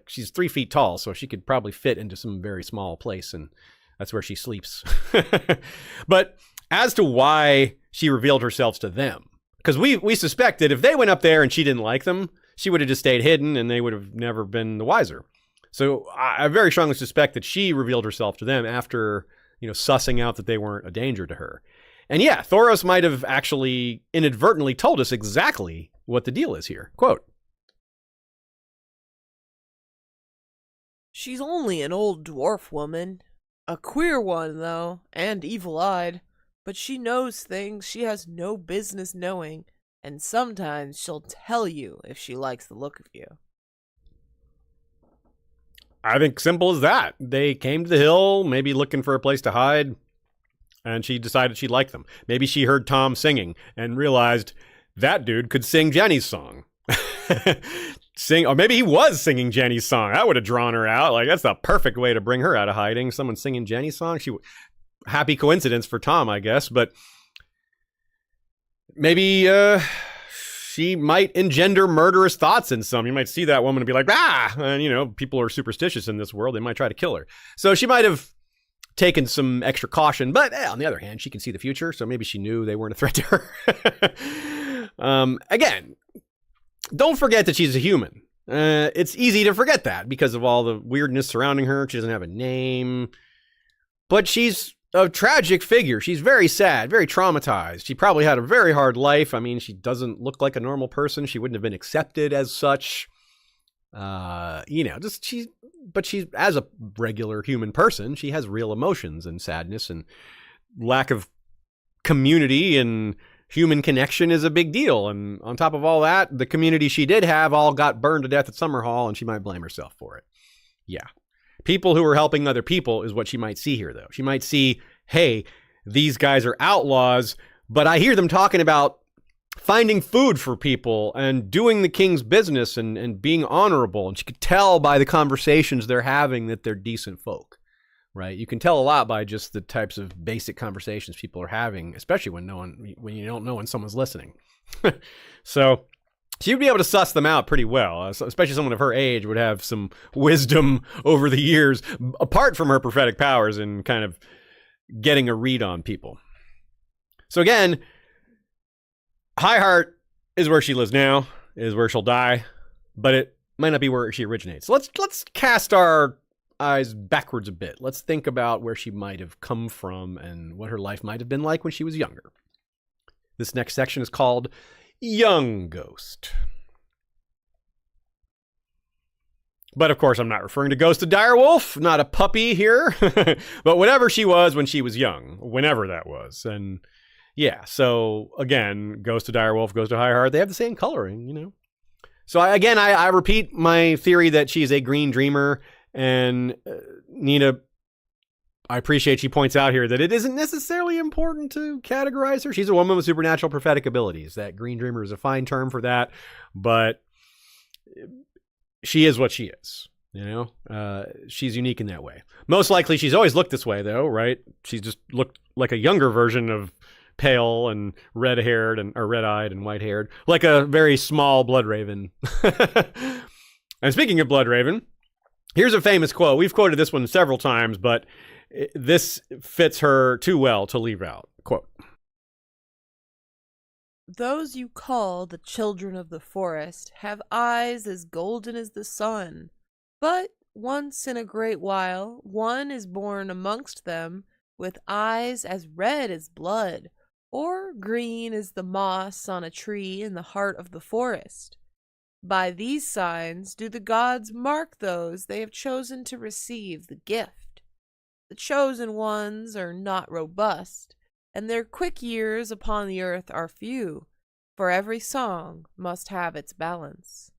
She's 3 feet tall, so she could probably fit into some very small place, and that's where she sleeps. But as to why she revealed herself to them, because we suspect that if they went up there and she didn't like them, she would have just stayed hidden and they would have never been the wiser. So I very strongly suspect that she revealed herself to them after, sussing out that they weren't a danger to her. And yeah, Thoros might have actually inadvertently told us exactly what the deal is here. Quote, "She's only an old dwarf woman. A queer one, though, and evil-eyed. But she knows things she has no business knowing, and sometimes she'll tell you if she likes the look of you." I think simple as that. They came to the hill, maybe looking for a place to hide, and she decided she liked them. Maybe she heard Tom singing and realized that dude could sing Jenny's song. Or maybe he was singing Jenny's song. That would have drawn her out. Like, that's the perfect way to bring her out of hiding. Someone singing Jenny's song. Happy coincidence for Tom, I guess. But maybe she might engender murderous thoughts in some. You might see that woman and be like, and, you know, people are superstitious in this world. They might try to kill her. So she might have taken some extra caution, but on the other hand, she can see the future. So maybe she knew they weren't a threat to her. Again, don't forget that she's a human. It's easy to forget that because of all the weirdness surrounding her. She doesn't have a name, but she's a tragic figure. She's very sad, very traumatized. She probably had a very hard life. I mean, she doesn't look like a normal person. She wouldn't have been accepted as such. You know, but she's, as a regular human person, she has real emotions and sadness, and lack of community and human connection is a big deal. And on top of all that, the community she did have all got burned to death at Summerhall, and she might blame herself for it. Yeah. People who are helping other people is what she might see here, though. She might see, hey, these guys are outlaws, but I hear them talking about finding food for people and doing the king's business and being honorable. And she could tell by the conversations they're having that they're decent folk, right? You can tell a lot by just the types of basic conversations people are having, especially when you don't know when someone's listening. So she would be able to suss them out pretty well, especially someone of her age would have some wisdom over the years, apart from her prophetic powers and kind of getting a read on people. So again, Highheart is where she lives now, is where she'll die, but it might not be where she originates. So let's cast our eyes backwards a bit. Let's think about where she might have come from and what her life might have been like when she was younger. This next section is called Young Ghost. But of course, I'm not referring to Ghost of Direwolf, not a puppy here, but whatever she was when she was young, whenever that was. And yeah, so again, Ghost of Direwolf, Ghost of Highheart, they have the same coloring, you know. So I repeat my theory that she's a green dreamer, and Nina, I appreciate she points out here that it isn't necessarily important to categorize her. She's a woman with supernatural prophetic abilities. That green dreamer is a fine term for that, but she is what she is, you know? She's unique in that way. Most likely she's always looked this way, though, right? She's just looked like a younger version of pale and red-haired or red-eyed and white-haired, like a very small Bloodraven. And speaking of Bloodraven, here's a famous quote. We've quoted this one several times, but this fits her too well to leave out. Quote. Those you call the children of the forest have eyes as golden as the sun, but once in a great while one is born amongst them with eyes as red as blood, or green as the moss on a tree in the heart of the forest. By these signs do the gods mark those they have chosen to receive the gift. The chosen ones are not robust, and their quick years upon the earth are few, for every song must have its balance.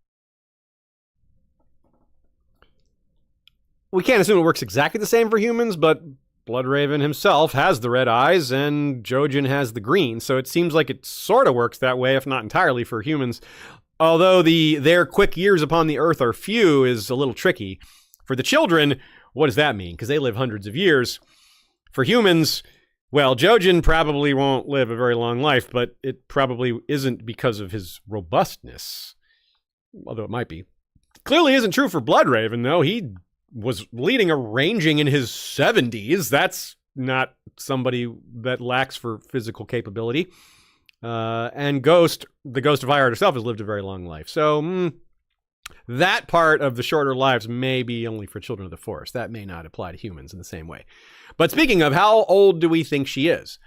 We can't assume it works exactly the same for humans, but Bloodraven himself has the red eyes, and Jojen has the green, so it seems like it sort of works that way, if not entirely, for humans. Although their quick years upon the earth are few is a little tricky. For the children, what does that mean? Because they live hundreds of years. For humans, well, Jojen probably won't live a very long life, but it probably isn't because of his robustness, although it might be. Clearly isn't true for Bloodraven, though. He was leading a ranging in his 70s. That's not somebody that lacks for physical capability. And the Ghost of Highheart herself has lived a very long life. So that part of the shorter lives may be only for children of the forest. That may not apply to humans in the same way. But speaking of, how old do we think she is?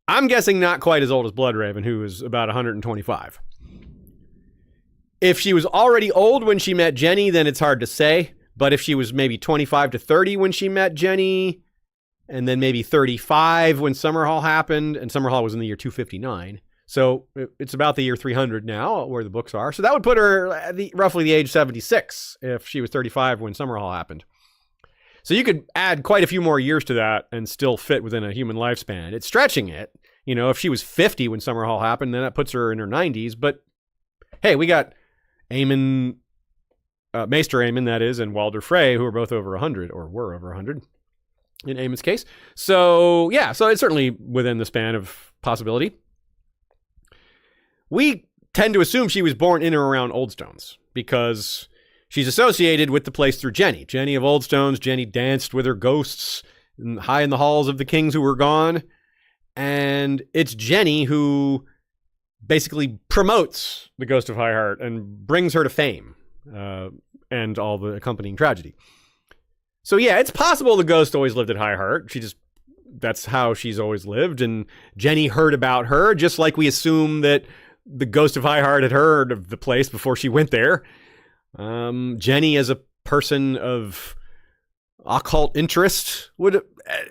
I'm guessing not quite as old as Bloodraven, who is about 125. If she was already old when she met Jenny, then it's hard to say. But if she was maybe 25 to 30 when she met Jenny, and then maybe 35 when Summerhall happened, and Summerhall was in the year 259. So it's about the year 300 now, where the books are. So that would put her at roughly the age 76 if she was 35 when Summerhall happened. So you could add quite a few more years to that and still fit within a human lifespan. It's stretching it. You know, if she was 50 when Summerhall happened, then that puts her in her 90s. But hey, we got Maester Aemon, that is, and Walder Frey, who are both over 100, or were over 100 in Aemon's case. So yeah, so it's certainly within the span of possibility. we tend to assume she was born in or around Oldstones because she's associated with the place through Jenny. Jenny of Oldstones. Jenny danced with her ghosts high in the halls of the kings who were gone. And it's Jenny who basically promotes the Ghost of High Heart and brings her to fame and all the accompanying tragedy. So yeah, it's possible the ghost always lived at High Heart. That's how she's always lived. And Jenny heard about her, just like we assume that the Ghost of High Heart had heard of the place before she went there. Jenny, as a person of occult interest, would,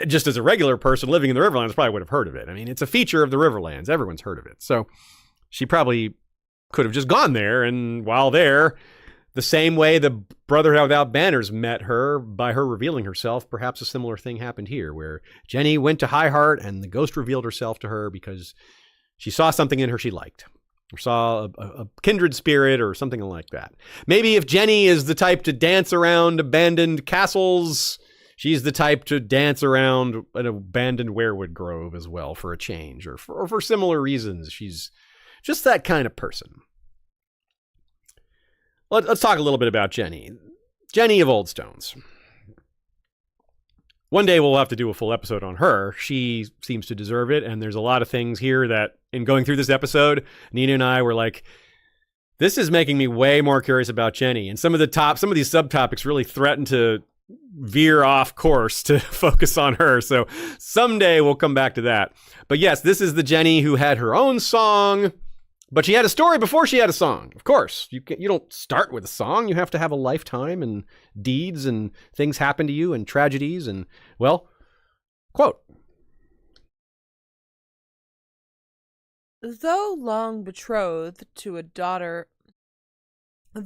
just as a regular person living in the Riverlands, probably would have heard of it. I mean, it's a feature of the Riverlands. Everyone's heard of it. So she probably could have just gone there, and while there, the same way the Brotherhood Without Banners met her by her revealing herself, perhaps a similar thing happened here, where Jenny went to High Heart and the ghost revealed herself to her because she saw something in her she liked, or saw a kindred spirit or something like that. Maybe if Jenny is the type to dance around abandoned castles, she's the type to dance around an abandoned weirwood grove as well for a change, or for similar reasons. She's just that kind of person. Let's talk a little bit about Jenny. Jenny of Oldstones. One day we'll have to do a full episode on her. She seems to deserve it, and there's a lot of things here that, in going through this episode, Nina and I were like, this is making me way more curious about Jenny. And some of these subtopics really threaten to veer off course to focus on her. So someday we'll come back to that. But yes, this is the Jenny who had her own song, but she had a story before she had a song. Of course, you don't start with a song. You have to have a lifetime and deeds and things happen to you and tragedies and, well, quote. Though long betrothed to a daughter of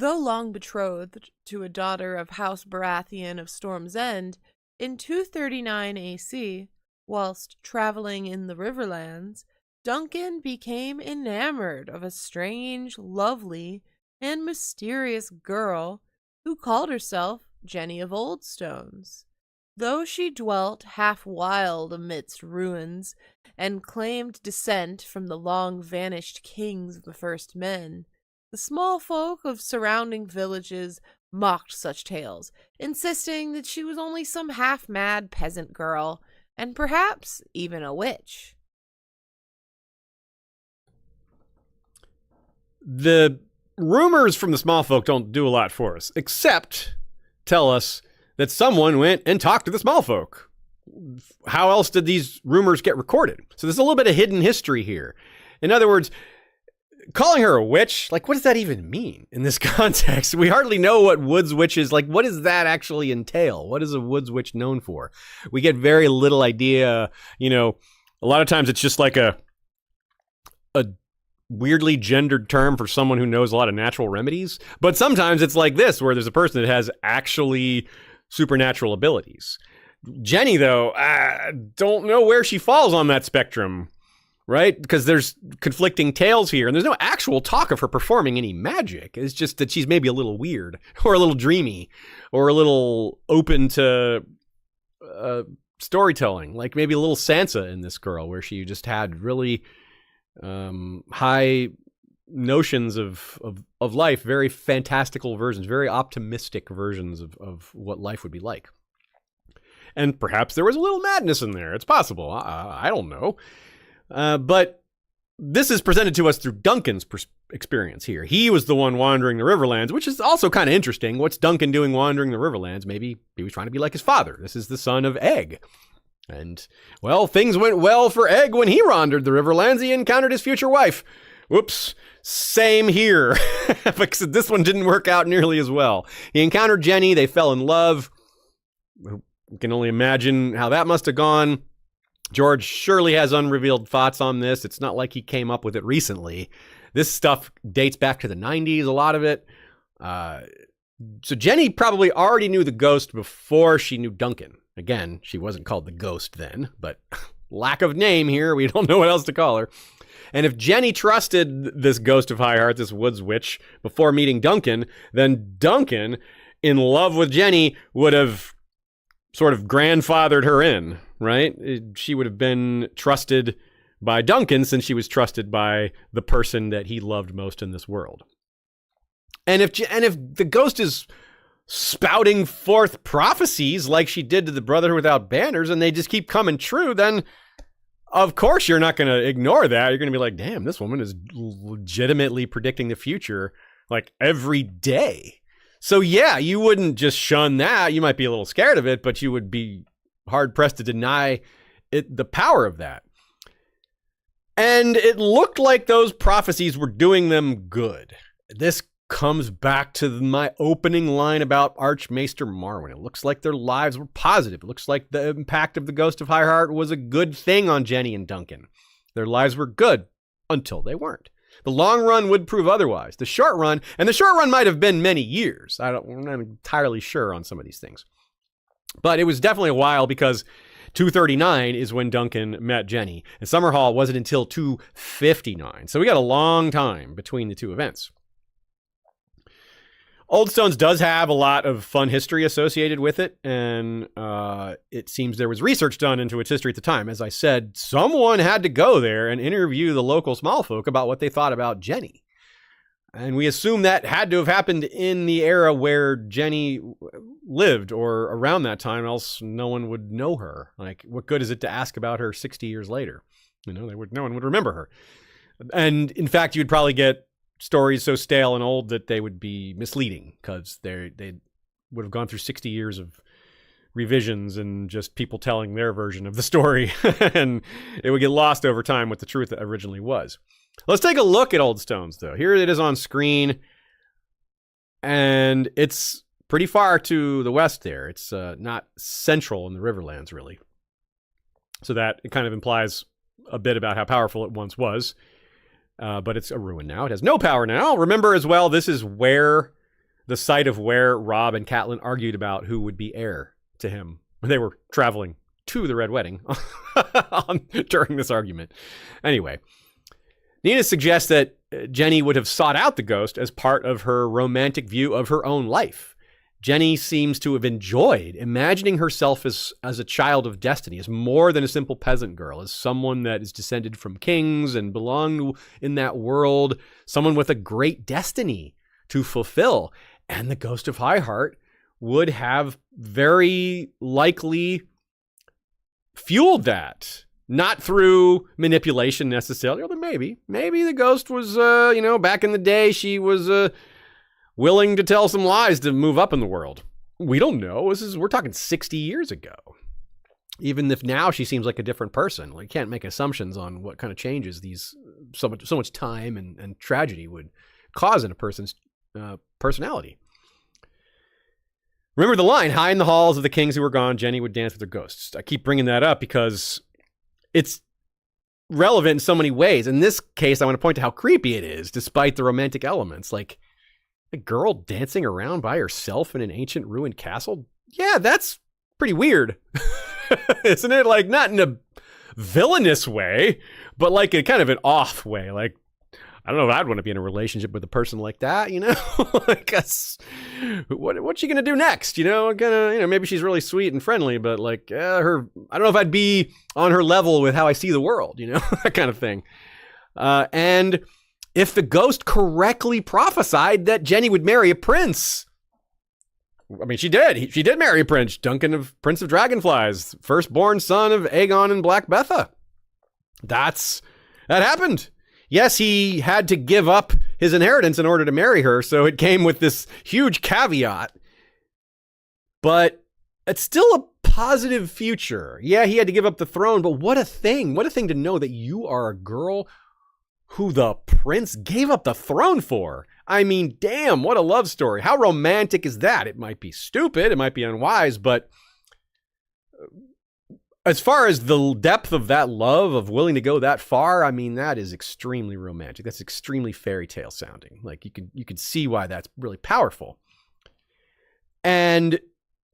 House Baratheon of Storm's End, in 239 AC, whilst travelling in the Riverlands, Duncan became enamored of a strange, lovely, and mysterious girl who called herself Jenny of Oldstones. Though she dwelt half wild amidst ruins, and claimed descent from the long-vanished kings of the first men, the small folk of surrounding villages mocked such tales, insisting that she was only some half-mad peasant girl, and perhaps even a witch. The rumors from the small folk don't do a lot for us, except tell us that someone went and talked to the small folk. How else did these rumors get recorded? So there's a little bit of hidden history here. In other words, calling her a witch, like, what does that even mean in this context? We hardly know what woods witch is. Like, what does that actually entail? What is a woods witch known for? We get very little idea. You know, a lot of times it's just like a weirdly gendered term for someone who knows a lot of natural remedies. But sometimes it's like this, where there's a person that has actually supernatural abilities. Jenny, though, I don't know where she falls on that spectrum, right? Because there's conflicting tales here, and there's no actual talk of her performing any magic. It's just that she's maybe a little weird, or a little dreamy, or a little open to storytelling, like maybe a little Sansa in this girl, where she just had really high notions of life, very fantastical versions, very optimistic versions of what life would be like. And perhaps there was a little madness in there. It's possible. I don't know. But this is presented to us through Duncan's experience here. He was the one wandering the Riverlands, which is also kind of interesting. What's Duncan doing wandering the Riverlands? Maybe he was trying to be like his father. This is the son of Egg. And, well, things went well for Egg when he wandered the Riverlands. He encountered his future wife. Whoops. Same here. Because this one didn't work out nearly as well. He encountered Jenny. They fell in love. We can only imagine how that must have gone. George surely has unrevealed thoughts on this. It's not like he came up with it recently. This stuff dates back to the 90s, a lot of it. So Jenny probably already knew the ghost before she knew Duncan. Again, she wasn't called the ghost then, but lack of name here. We don't know what else to call her. And if Jenny trusted this ghost of High Heart, this woods witch, before meeting Duncan, then Duncan, in love with Jenny, would have sort of grandfathered her in, right? She would have been trusted by Duncan, since she was trusted by the person that he loved most in this world. And if the ghost is spouting forth prophecies like she did to the Brotherhood without banners, and they just keep coming true, then of course you're not going to ignore that. You're going to be like, damn, this woman is legitimately predicting the future like every day. So yeah, you wouldn't just shun that. You might be a little scared of it, but you would be hard pressed to deny it, the power of that. And it looked like those prophecies were doing them good. This comes back to my opening line about Archmaester Marwyn. It looks like their lives were positive. It looks like the impact of the Ghost of Highheart was a good thing on Jenny and Duncan. Their lives were good until they weren't. The long run would prove otherwise. The short run might have been many years. We're not entirely sure on some of these things. But it was definitely a while, because 239 is when Duncan met Jenny, and Summerhall wasn't until 259. So we got a long time between the two events. Oldstones does have a lot of fun history associated with it, and it seems there was research done into its history at the time. As I said, someone had to go there and interview the local small folk about what they thought about Jenny. And we assume that had to have happened in the era where Jenny lived, or around that time, else no one would know her. Like, what good is it to ask about her 60 years later? No one would remember her. And in fact, you'd probably get stories so stale and old that they would be misleading, because they would have gone through 60 years of revisions and just people telling their version of the story, and it would get lost over time what the truth originally was. Let's take a look at Oldstones, though. Here it is on screen, and it's pretty far to the west there. It's not central in the Riverlands, really. So that it kind of implies a bit about how powerful it once was. But it's a ruin now. It has no power now. Remember as well, this is where the site of where Robb and Catelyn argued about who would be heir to him when they were traveling to the Red Wedding during this argument. Anyway, Nina suggests that Jenny would have sought out the ghost as part of her romantic view of her own life. Jenny seems to have enjoyed imagining herself as a child of destiny, as more than a simple peasant girl, as someone that is descended from kings and belonged in that world, someone with a great destiny to fulfill. And the Ghost of Highheart would have very likely fueled that. Not through manipulation necessarily, although maybe the ghost was, back in the day, she was willing to tell some lies to move up in the world. We don't know. We're talking 60 years ago. Even if now she seems like a different person, we can't make assumptions on what kind of changes so much time and tragedy would cause in a person's personality. Remember the line, high in the halls of the kings who were gone, Jenny would dance with her ghosts. I keep bringing that up because it's relevant in so many ways. In this case, I want to point to how creepy it is, despite the romantic elements. Like, a girl dancing around by herself in an ancient ruined castle? Yeah, that's pretty weird. Isn't it? Like, not in a villainous way, but like a kind of an off way. Like, I don't know if I'd want to be in a relationship with a person like that, Like, what's she gonna do next? Maybe she's really sweet and friendly, but like I don't know if I'd be on her level with how I see the world, that kind of thing. And if the ghost correctly prophesied that Jenny would marry a prince, I mean, she did. She did marry a prince, Duncan, Prince of Dragonflies, firstborn son of Aegon and Black Betha. That happened. Yes, he had to give up his inheritance in order to marry her, so it came with this huge caveat. But it's still a positive future. Yeah, he had to give up the throne, but what a thing. What a thing to know that you are a girl who the prince gave up the throne for. I mean, damn, what a love story. How romantic is that? It might be stupid, it might be unwise, but as far as the depth of that love, of willing to go that far, I mean, that is extremely romantic. That's extremely fairy tale sounding. Like, you could see why that's really powerful. But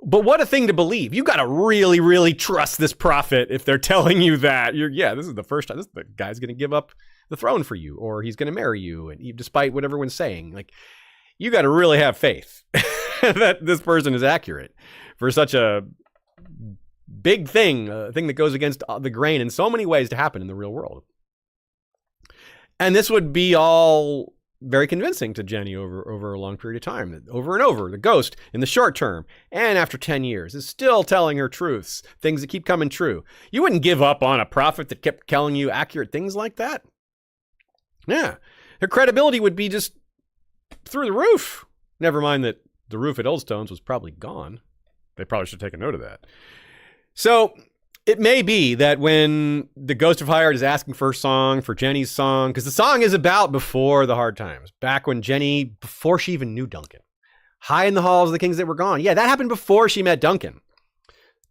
what a thing to believe. You got to really, really trust this prophet if they're telling you that. This is the first time. The guy's going to give up the throne for you, or he's going to marry you, and despite what everyone's saying. Like, you got to really have faith that this person is accurate for such a big thing, a thing that goes against the grain in so many ways to happen in the real world. And this would be all very convincing to Jenny over a long period of time. Over and over, the ghost in the short term and after 10 years is still telling her truths, things that keep coming true. You wouldn't give up on a prophet that kept telling you accurate things like that. Yeah. Her credibility would be just through the roof. Never mind that the roof at Oldstones was probably gone. They probably should take a note of that. So it may be that when the Ghost of Hired is asking for a song, for Jenny's song, because the song is about before the hard times, back when Jenny, before she even knew Duncan, high in the halls of the kings that were gone. Yeah, that happened before she met Duncan.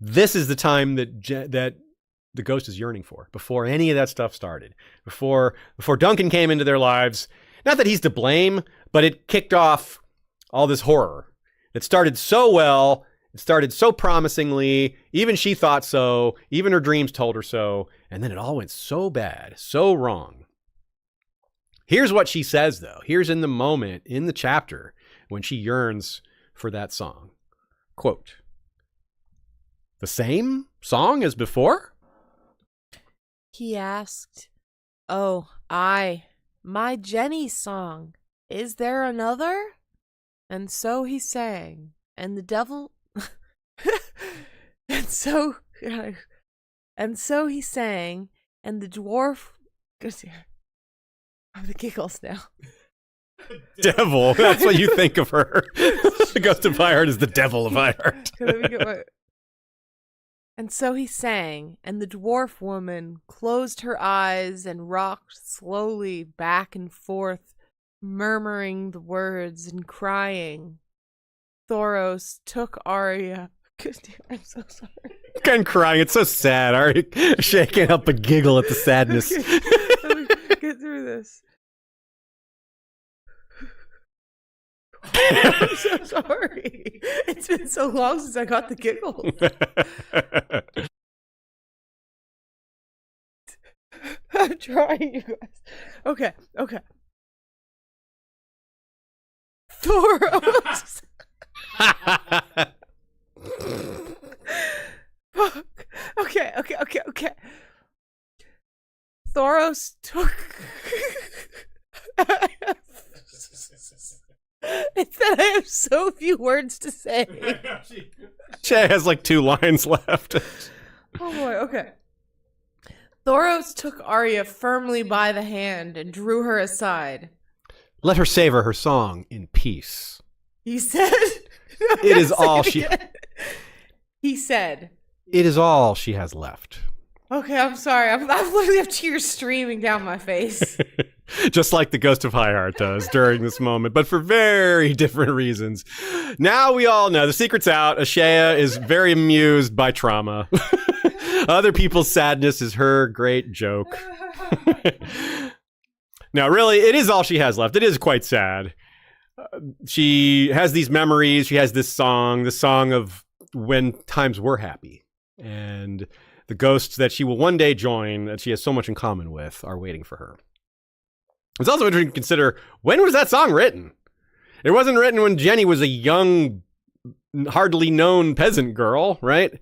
This is the time that the ghost is yearning for, before any of that stuff started, before Duncan came into their lives. Not that he's to blame, but it kicked off all this horror. It started so well. It started so promisingly. Even she thought so. Even her dreams told her so. And then it all went so bad, so wrong. Here's what she says, though. Here's in the moment, in the chapter, when she yearns for that song. Quote, "The same song as before?" He asked, "Oh, aye, my Jenny's song. Is there another?" And so he sang, and the devil... and so he sang, and the dwarf... I'm the giggles now. Devil, that's what you think of her. The Ghost of Hired is the devil of Hired. And so he sang, and the dwarf woman closed her eyes and rocked slowly back and forth, murmuring the words and crying. Thoros took Arya. I'm so sorry. I'm crying. It's so sad. Arya, I can't help but giggle at the sadness. Okay. Let me get through this. I'm so sorry. It's been so long since I got the giggles. I'm trying, you guys. Okay. Thoros. Okay. Thoros took... It's that I have so few words to say. She has like 2 lines left. Oh boy, okay. Thoros took Arya firmly by the hand and drew her aside. "Let her savor her song in peace," He said. It is all she... He said. "It is all she has left." Okay, I'm sorry. I literally have tears streaming down my face. Just like the Ghost of Highheart does during this moment, but for very different reasons. Now we all know the secret's out. Ashea is very amused by trauma. Other people's sadness is her great joke. Now, really, it is all she has left. It is quite sad. She has these memories. She has this song of when times were happy. And the ghosts that she will one day join, that she has so much in common with, are waiting for her. It's also interesting to consider, when was that song written? It wasn't written when Jenny was a young, hardly known peasant girl, right?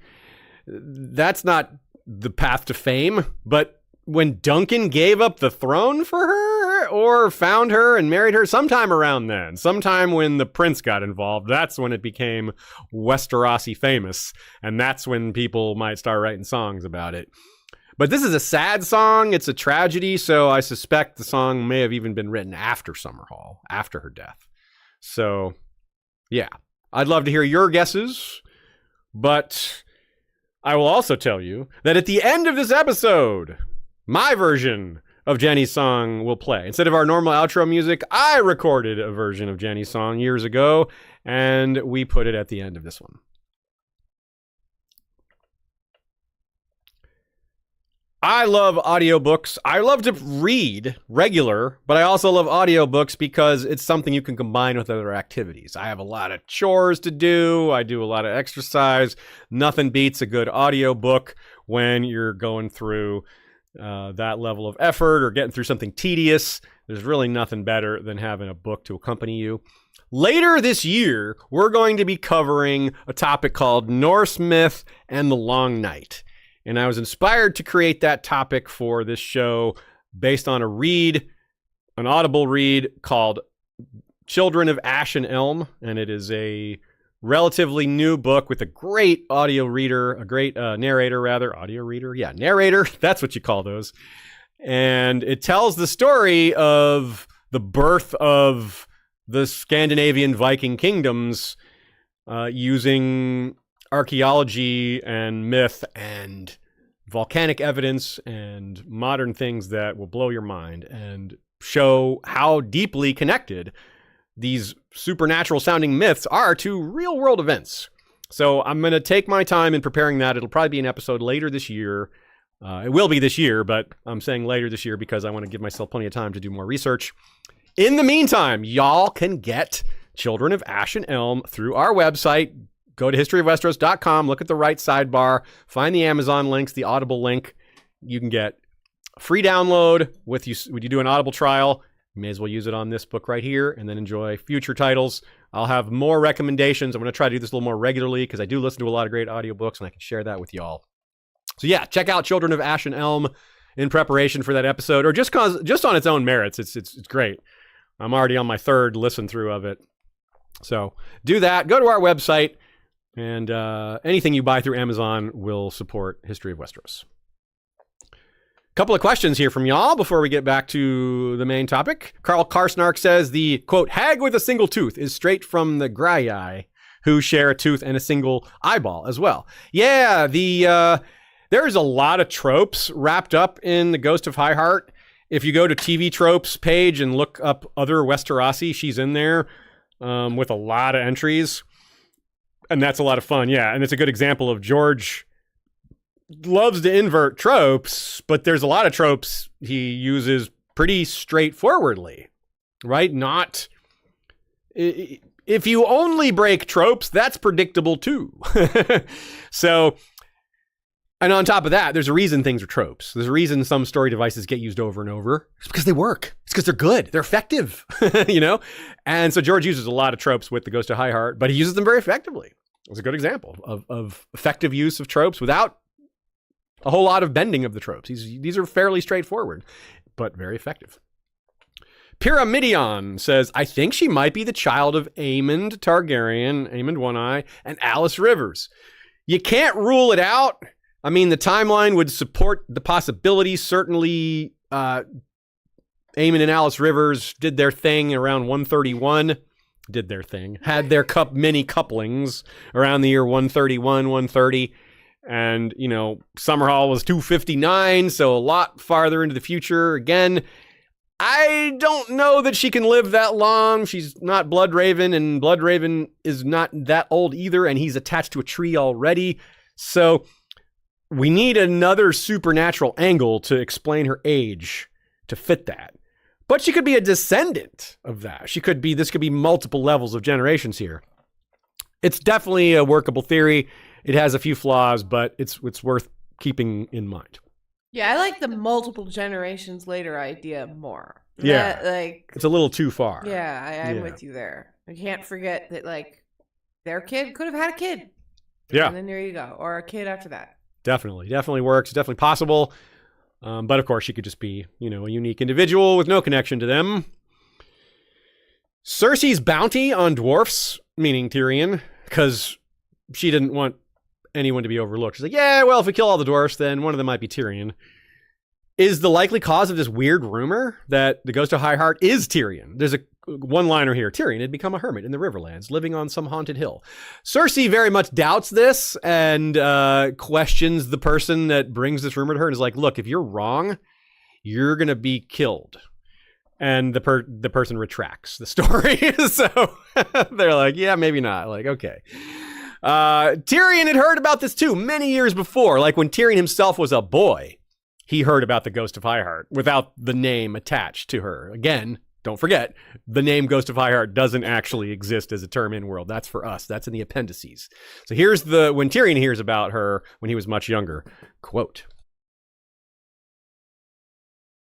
That's not the path to fame. But when Duncan gave up the throne for her, or found her and married her, sometime around then, sometime when the prince got involved, that's when it became Westerosi famous. And that's when people might start writing songs about it. But this is a sad song. It's a tragedy. So I suspect the song may have even been written after Summerhall, after her death. So, yeah, I'd love to hear your guesses. But I will also tell you that at the end of this episode, my version of Jenny's song will play. Instead of our normal outro music, I recorded a version of Jenny's song years ago, and we put it at the end of this one. I love audiobooks. I love to read regular, but I also love audiobooks because it's something you can combine with other activities. I have a lot of chores to do. I do a lot of exercise. Nothing beats a good audiobook when you're going through that level of effort or getting through something tedious. There's really nothing better than having a book to accompany you. Later this year, we're going to be covering a topic called Norse myth and the Long Night. And I was inspired to create that topic for this show based on a read an Audible read called Children of Ash and Elm, and it is a relatively new book with a great audio reader, a great narrator, rather. Audio reader? Yeah, narrator. That's what you call those. And it tells the story of the birth of the Scandinavian Viking kingdoms using archaeology and myth and volcanic evidence and modern things that will blow your mind and show how deeply connected these supernatural sounding myths are to real world events. So I'm going to take my time in preparing that. It'll probably be an episode later this year. It will be this year, but I'm saying later this year because I want to give myself plenty of time to do more research. In the meantime, y'all can get Children of Ash and Elm through our website. Go to historyofwesteros.com, look at the right sidebar, find the Amazon links, the Audible link. You can get a free download when you do an Audible trial. You may as well use it on this book right here and then enjoy future titles. I'll have more recommendations. I'm going to try to do this a little more regularly because I do listen to a lot of great audiobooks and I can share that with y'all. So yeah, check out Children of Ash and Elm in preparation for that episode, or just on its own merits. It's great. I'm already on my third listen through of it. So do that. Go to our website, and anything you buy through Amazon will support History of Westeros. Couple of questions here from y'all before we get back to the main topic. Carl Karsnark says the, quote, hag with a single tooth is straight from the Graiai, who share a tooth and a single eyeball as well. Yeah, there's a lot of tropes wrapped up in the Ghost of High Heart. If you go to TV Tropes page and look up other Westerosi, she's in there with a lot of entries. And that's a lot of fun, yeah. And it's a good example of George loves to invert tropes, but there's a lot of tropes he uses pretty straightforwardly, right? Not, if you only break tropes, that's predictable too. So, and on top of that, there's a reason things are tropes. There's a reason some story devices get used over and over. It's because they work. It's because they're good. They're effective, you know? And so George uses a lot of tropes with the Ghost of High Heart, but he uses them very effectively. It's a good example of effective use of tropes without a whole lot of bending of the tropes. These are fairly straightforward, but very effective. Pyramidion says, I think she might be the child of Aemond Targaryen, Aemond One-Eye, and Alice Rivers. You can't rule it out. I mean, the timeline would support the possibility. Certainly, Aemond and Alice Rivers did their thing around 131. Had their many couplings around the year 131, 130. And, you know, Summerhall was 259, so a lot farther into the future. Again, I don't know that she can live that long. She's not Bloodraven, and Bloodraven is not that old either, and he's attached to a tree already. So we need another supernatural angle to explain her age to fit that. But she could be a descendant of that. This could be multiple levels of generations here. It's definitely a workable theory. It has a few flaws, but it's worth keeping in mind. Yeah, I like the multiple generations later idea more. Yeah, it's a little too far. Yeah, I'm with you there. I can't forget that, like, their kid could have had a kid. Yeah. And then there you go. Or a kid after that. Definitely works. Definitely possible. But of course, she could just be, you know, a unique individual with no connection to them. Cersei's bounty on dwarfs, meaning Tyrion, because she didn't want anyone to be overlooked. She's like, yeah, well, if we kill all the dwarfs, then one of them might be Tyrion. Is the likely cause of this weird rumor that the Ghost of High Heart is Tyrion. There's a one-liner here. Tyrion had become a hermit in the Riverlands, living on some haunted hill. Cersei very much doubts this and questions the person that brings this rumor to her and is like, look, if you're wrong, you're going to be killed. And the person retracts the story. So they're like, yeah, maybe not. Like, okay. Tyrion had heard about this too many years before. Like when Tyrion himself was a boy, he heard about the Ghost of High Heart without the name attached to her. Again, don't forget, the name Ghost of High Heart doesn't actually exist as a term in world. That's for us. That's in the appendices. So here's when Tyrion hears about her when he was much younger. Quote.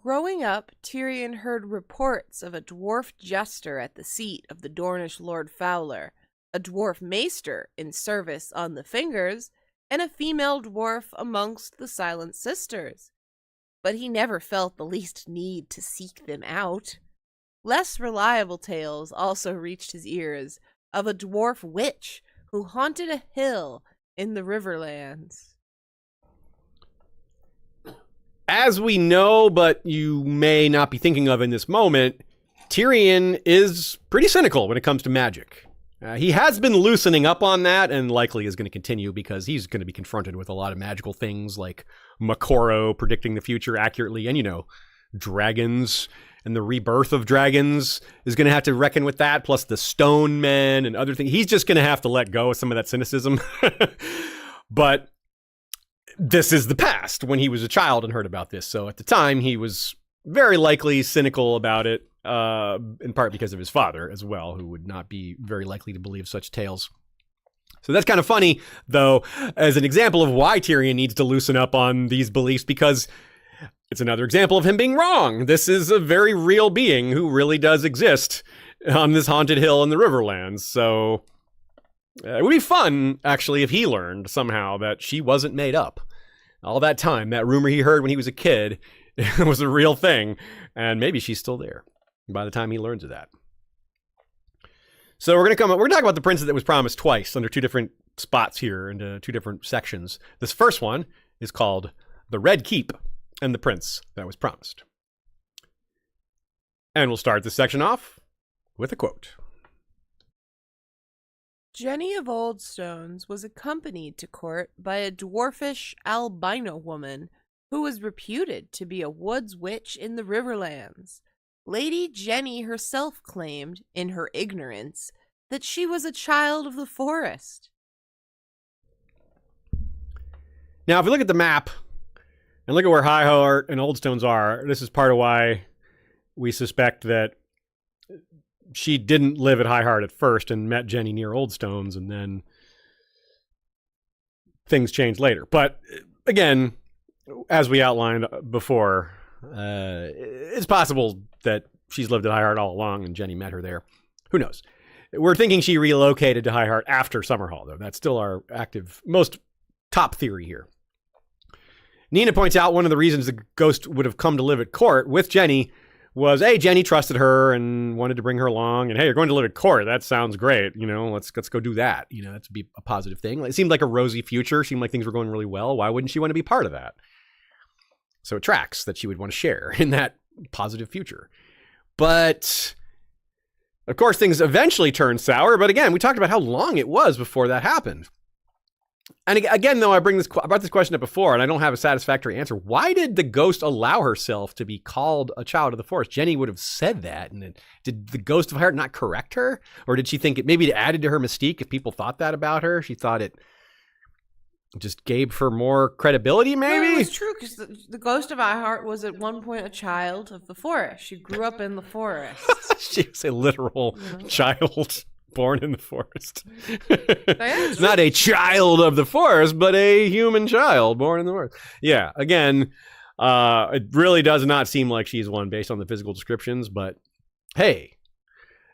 Growing up, Tyrion heard reports of a dwarf jester at the seat of the Dornish Lord Fowler, a dwarf maester in service on the Fingers, and a female dwarf amongst the Silent Sisters. But he never felt the least need to seek them out. Less reliable tales also reached his ears of a dwarf witch who haunted a hill in the Riverlands. As we know, but you may not be thinking of in this moment, Tyrion is pretty cynical when it comes to magic. He has been loosening up on that and likely is going to continue because he's going to be confronted with a lot of magical things like Makoro predicting the future accurately and, dragons and the rebirth of dragons is going to have to reckon with that, plus the stone men and other things. He's just going to have to let go of some of that cynicism. But this is the past when he was a child and heard about this. So at the time, he was very likely cynical about it, in part because of his father as well, who would not be very likely to believe such tales. So that's kind of funny, though, as an example of why Tyrion needs to loosen up on these beliefs, because it's another example of him being wrong. This is a very real being who really does exist on this haunted hill in the Riverlands. So it would be fun, actually, if he learned somehow that she wasn't made up. All that time, that rumor he heard when he was a kid was a real thing, and maybe she's still there by the time he learns of that. So we're going to talk about the princess that was promised twice under two different spots here into two different sections. This first one is called The Red Keep and the Prince That Was Promised. And we'll start this section off with a quote. Jenny of Oldstones was accompanied to court by a dwarfish albino woman who was reputed to be a woods witch in the Riverlands. Lady Jenny herself claimed, in her ignorance, that she was a child of the forest. Now, if you look at the map and look at where Highheart and Oldstones are, this is part of why we suspect that she didn't live at Highheart at first and met Jenny near Oldstones, and then things changed later. But again, as we outlined before, it's possible that she's lived at Highheart all along and Jenny met her there. Who knows? We're thinking she relocated to Highheart after Summerhall, though. That's still our active, most top theory here. Nina points out one of the reasons the ghost would have come to live at court with Jenny was, hey, Jenny trusted her and wanted to bring her along. And hey, you're going to live at court. That sounds great. Let's go do that. That'd be a positive thing. It seemed like a rosy future. Seemed like things were going really well. Why wouldn't she want to be part of that? So it tracks that she would want to share in that positive future. But of course, things eventually turned sour. But again, we talked about how long it was before that happened. And again, though, I brought this question up before, and I don't have a satisfactory answer. Why did the ghost allow herself to be called a child of the forest? Jenny would have said that. And did the ghost of Highheart not correct her? Or did she think it added to her mystique if people thought that about her? She thought it just gave her more credibility, maybe? No, it was true, because the ghost of Highheart was at one point a child of the forest. She grew up in the forest. She was a literal child born in the forest. Yeah, not a child of the forest, but a human child born in the forest. Yeah, again, it really does not seem like she's one based on the physical descriptions, but hey,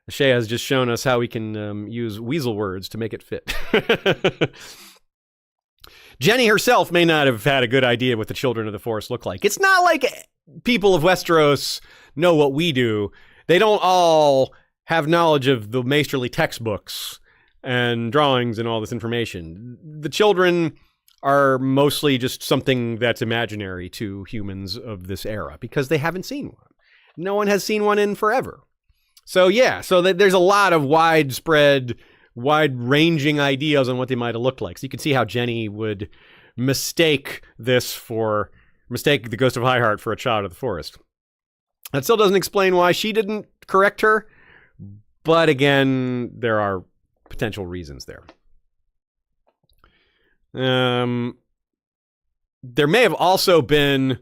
Shay has just shown us how we can use weasel words to make it fit. Jenny herself may not have had a good idea what the children of the forest look like. It's not like people of Westeros know what we do. They don't all have knowledge of the maesterly textbooks and drawings and all this information. The children are mostly just something that's imaginary to humans of this era because they haven't seen one. No one has seen one in forever. So yeah, there's a lot of wide-ranging ideas on what they might have looked like. So you can see how Jenny would mistake the Ghost of Highheart for a child of the forest. That still doesn't explain why she didn't correct her. But again, there are potential reasons there. There may have also been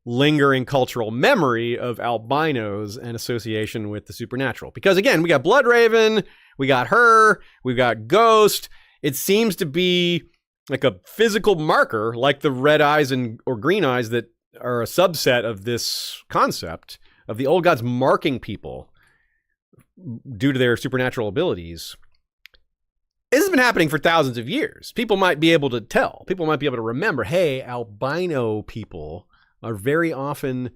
lingering cultural memory of albinos and association with the supernatural. Because again, we got Bloodraven, we got her, we've got Ghost. It seems to be like a physical marker, like the red eyes or green eyes that are a subset of this concept of the old gods marking people due to their supernatural abilities. This has been happening for thousands of years. People might be able to tell. People might be able to remember, hey, albino people are very often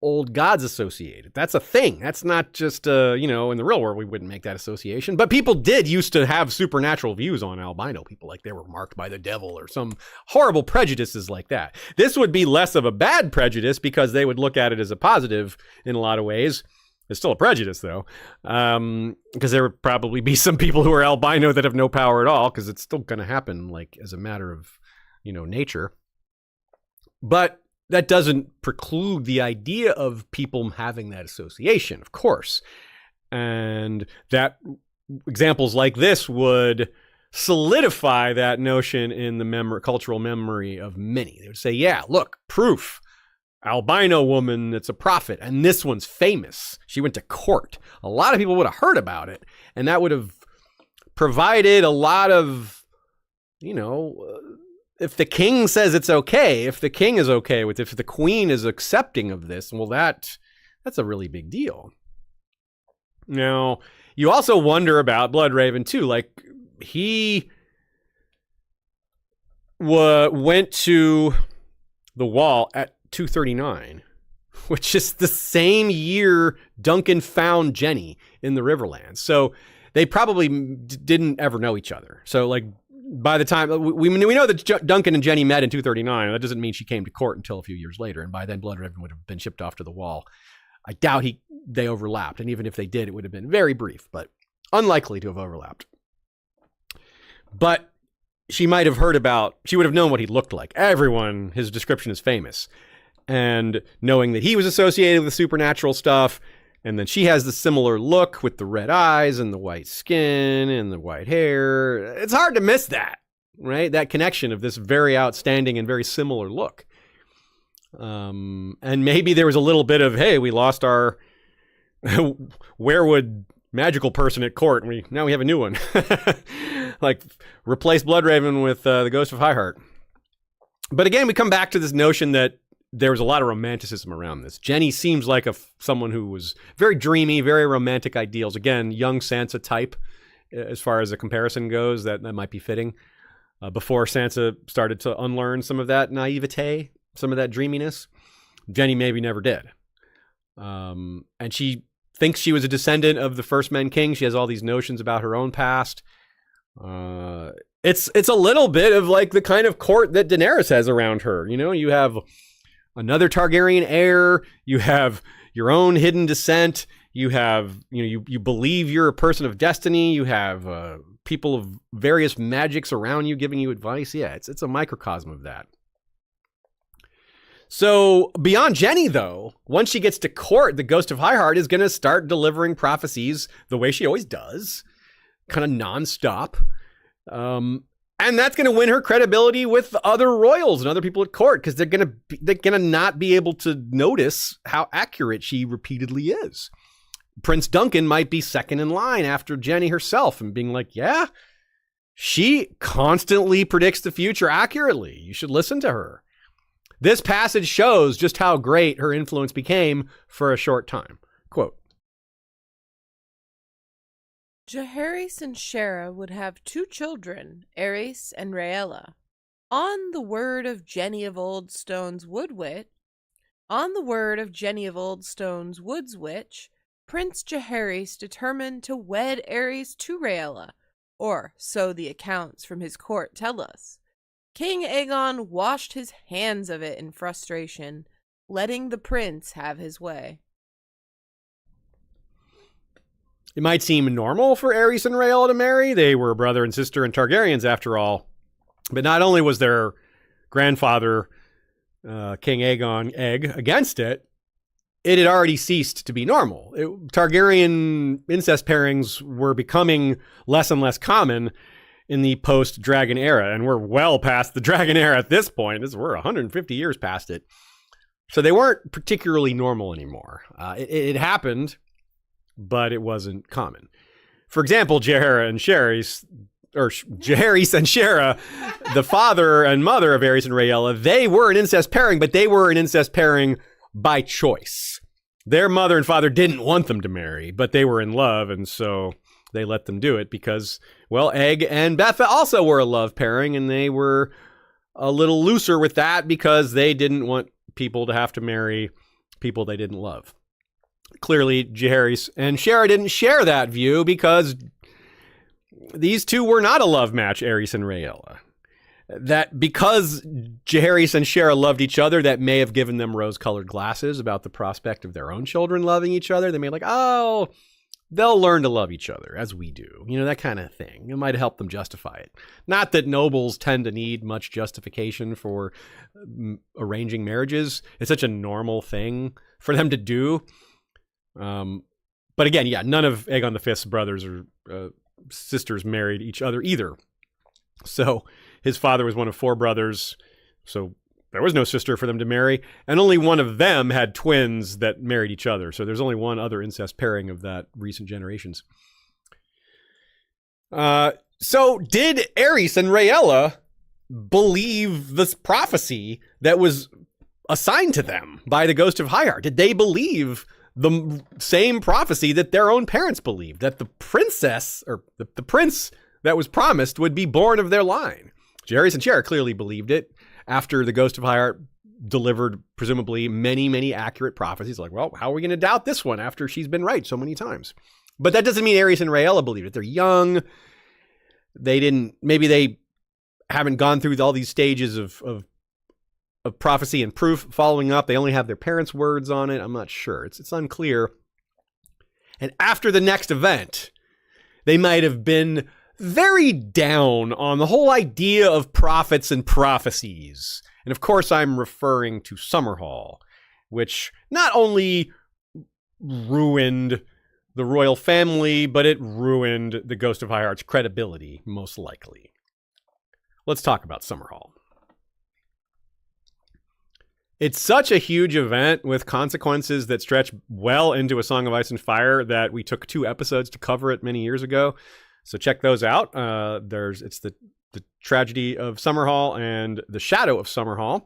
old gods associated. That's a thing. That's not just, in the real world, we wouldn't make that association. But people did used to have supernatural views on albino people, like they were marked by the devil or some horrible prejudices like that. This would be less of a bad prejudice because they would look at it as a positive in a lot of ways. It's still a prejudice, though, because there would probably be some people who are albino that have no power at all, because it's still going to happen, like, as a matter of, nature. But that doesn't preclude the idea of people having that association, of course. And that examples like this would solidify that notion in the cultural memory of many. They would say, yeah, look, proof. Albino woman that's a prophet, and this one's famous. She went to court. A lot of people would have heard about it, and that would have provided a lot of, if the king says it's okay, if the king is okay with it, if the queen is accepting of this, well, that's a really big deal. Now, you also wonder about Bloodraven too. Like, he went to the Wall at 239, which is the same year Duncan found Jenny in the Riverlands. So they probably didn't ever know each other. So, like, by the time we know that Duncan and Jenny met in 239, that doesn't mean she came to court until a few years later. And by then, Bloodraven would have been shipped off to the Wall. I doubt they overlapped. And even if they did, it would have been very brief, but unlikely to have overlapped. But she might have she would have known what he looked like. Everyone, his description is famous. And knowing that he was associated with supernatural stuff, and then she has the similar look with the red eyes and the white skin and the white hair. It's hard to miss that, right? That connection of this very outstanding and very similar look. And maybe there was a little bit of, hey, we lost our weirwood magical person at court, and now we have a new one. Like, replace Bloodraven with the Ghost of Highheart. But again, we come back to this notion that there was a lot of romanticism around this. Jenny seems like someone who was very dreamy, very romantic ideals. Again, young Sansa type, as far as a comparison goes, that might be fitting. Before Sansa started to unlearn some of that naivete, some of that dreaminess, Jenny maybe never did. And she thinks she was a descendant of the first Men King. She has all these notions about her own past. It's a little bit of like the kind of court that Daenerys has around her. You have another Targaryen heir, you have your own hidden descent, you have, you believe you're a person of destiny, you have people of various magics around you giving you advice. Yeah, it's a microcosm of that. So beyond Jenny, though, once she gets to court, the Ghost of Highheart is going to start delivering prophecies the way she always does, kind of nonstop. And that's going to win her credibility with other royals and other people at court, because they're going to not be able to notice how accurate she repeatedly is. Prince Duncan might be second in line after Jenny herself and being like, yeah, she constantly predicts the future accurately. You should listen to her. This passage shows just how great her influence became for a short time. Quote, Jaehaerys and Shera would have 2 children, Aerys and Rhaella. On the word of Jenny of Oldstones Woods Witch, Prince Jaehaerys determined to wed Aerys to Rhaella, or so the accounts from his court tell us. King Aegon washed his hands of it in frustration, letting the prince have his way. It might seem normal for Aerys and Rhaella to marry. They were brother and sister and Targaryens after all. But not only was their grandfather, King Aegon, against it, it had already ceased to be normal. Targaryen incest pairings were becoming less and less common in the post-Dragon era, and we're well past the Dragon era at this point. We're 150 years past it. So they weren't particularly normal anymore. It happened, but it wasn't common. For example, Jaehaerys and Shera, the father and mother of Aerys and Rhaella, they were an incest pairing, but they were an incest pairing by choice. Their mother and father didn't want them to marry, but they were in love, and so they let them do it because, well, Egg and Betha also were a love pairing, and they were a little looser with that because they didn't want people to have to marry people they didn't love. Clearly, Jaehaerys and Shera didn't share that view because these two were not a love match, Aerys and Rhaella. That because Jaehaerys and Shera loved each other, that may have given them rose-colored glasses about the prospect of their own children loving each other. They may like, oh, they'll learn to love each other as we do. You know, that kind of thing. It might help them justify it. Not that nobles tend to need much justification for arranging marriages. It's such a normal thing for them to do. But again, yeah, none of Aegon V's brothers or sisters married each other either. So his father was one of 4 brothers, so there was no sister for them to marry, and only one of them had twins that married each other. So there's only one other incest pairing of that recent generations. So did Aerys and Rhaella believe this prophecy that was assigned to them by the Ghost of Highyard? Did they believe the same prophecy that their own parents believed, that the princess or the prince that was promised would be born of their line? Jaehaerys and Shera clearly believed it after the Ghost of Highyard delivered presumably many, many accurate prophecies. Like, well, how are we going to doubt this one after she's been right so many times? But that doesn't mean Aerys and Rhaella believed it. They're young. Maybe they haven't gone through all these stages of prophecy and proof following up. They only have their parents' words on it. I'm not sure. It's unclear. And after the next event, they might have been very down on the whole idea of prophets and prophecies. And of course, I'm referring to Summerhall, which not only ruined the royal family, but it ruined the Ghost of Highyard's credibility, most likely. Let's talk about Summerhall. It's such a huge event with consequences that stretch well into A Song of Ice and Fire that we took 2 episodes to cover it many years ago. So check those out. It's the Tragedy of Summerhall and The Shadow of Summerhall.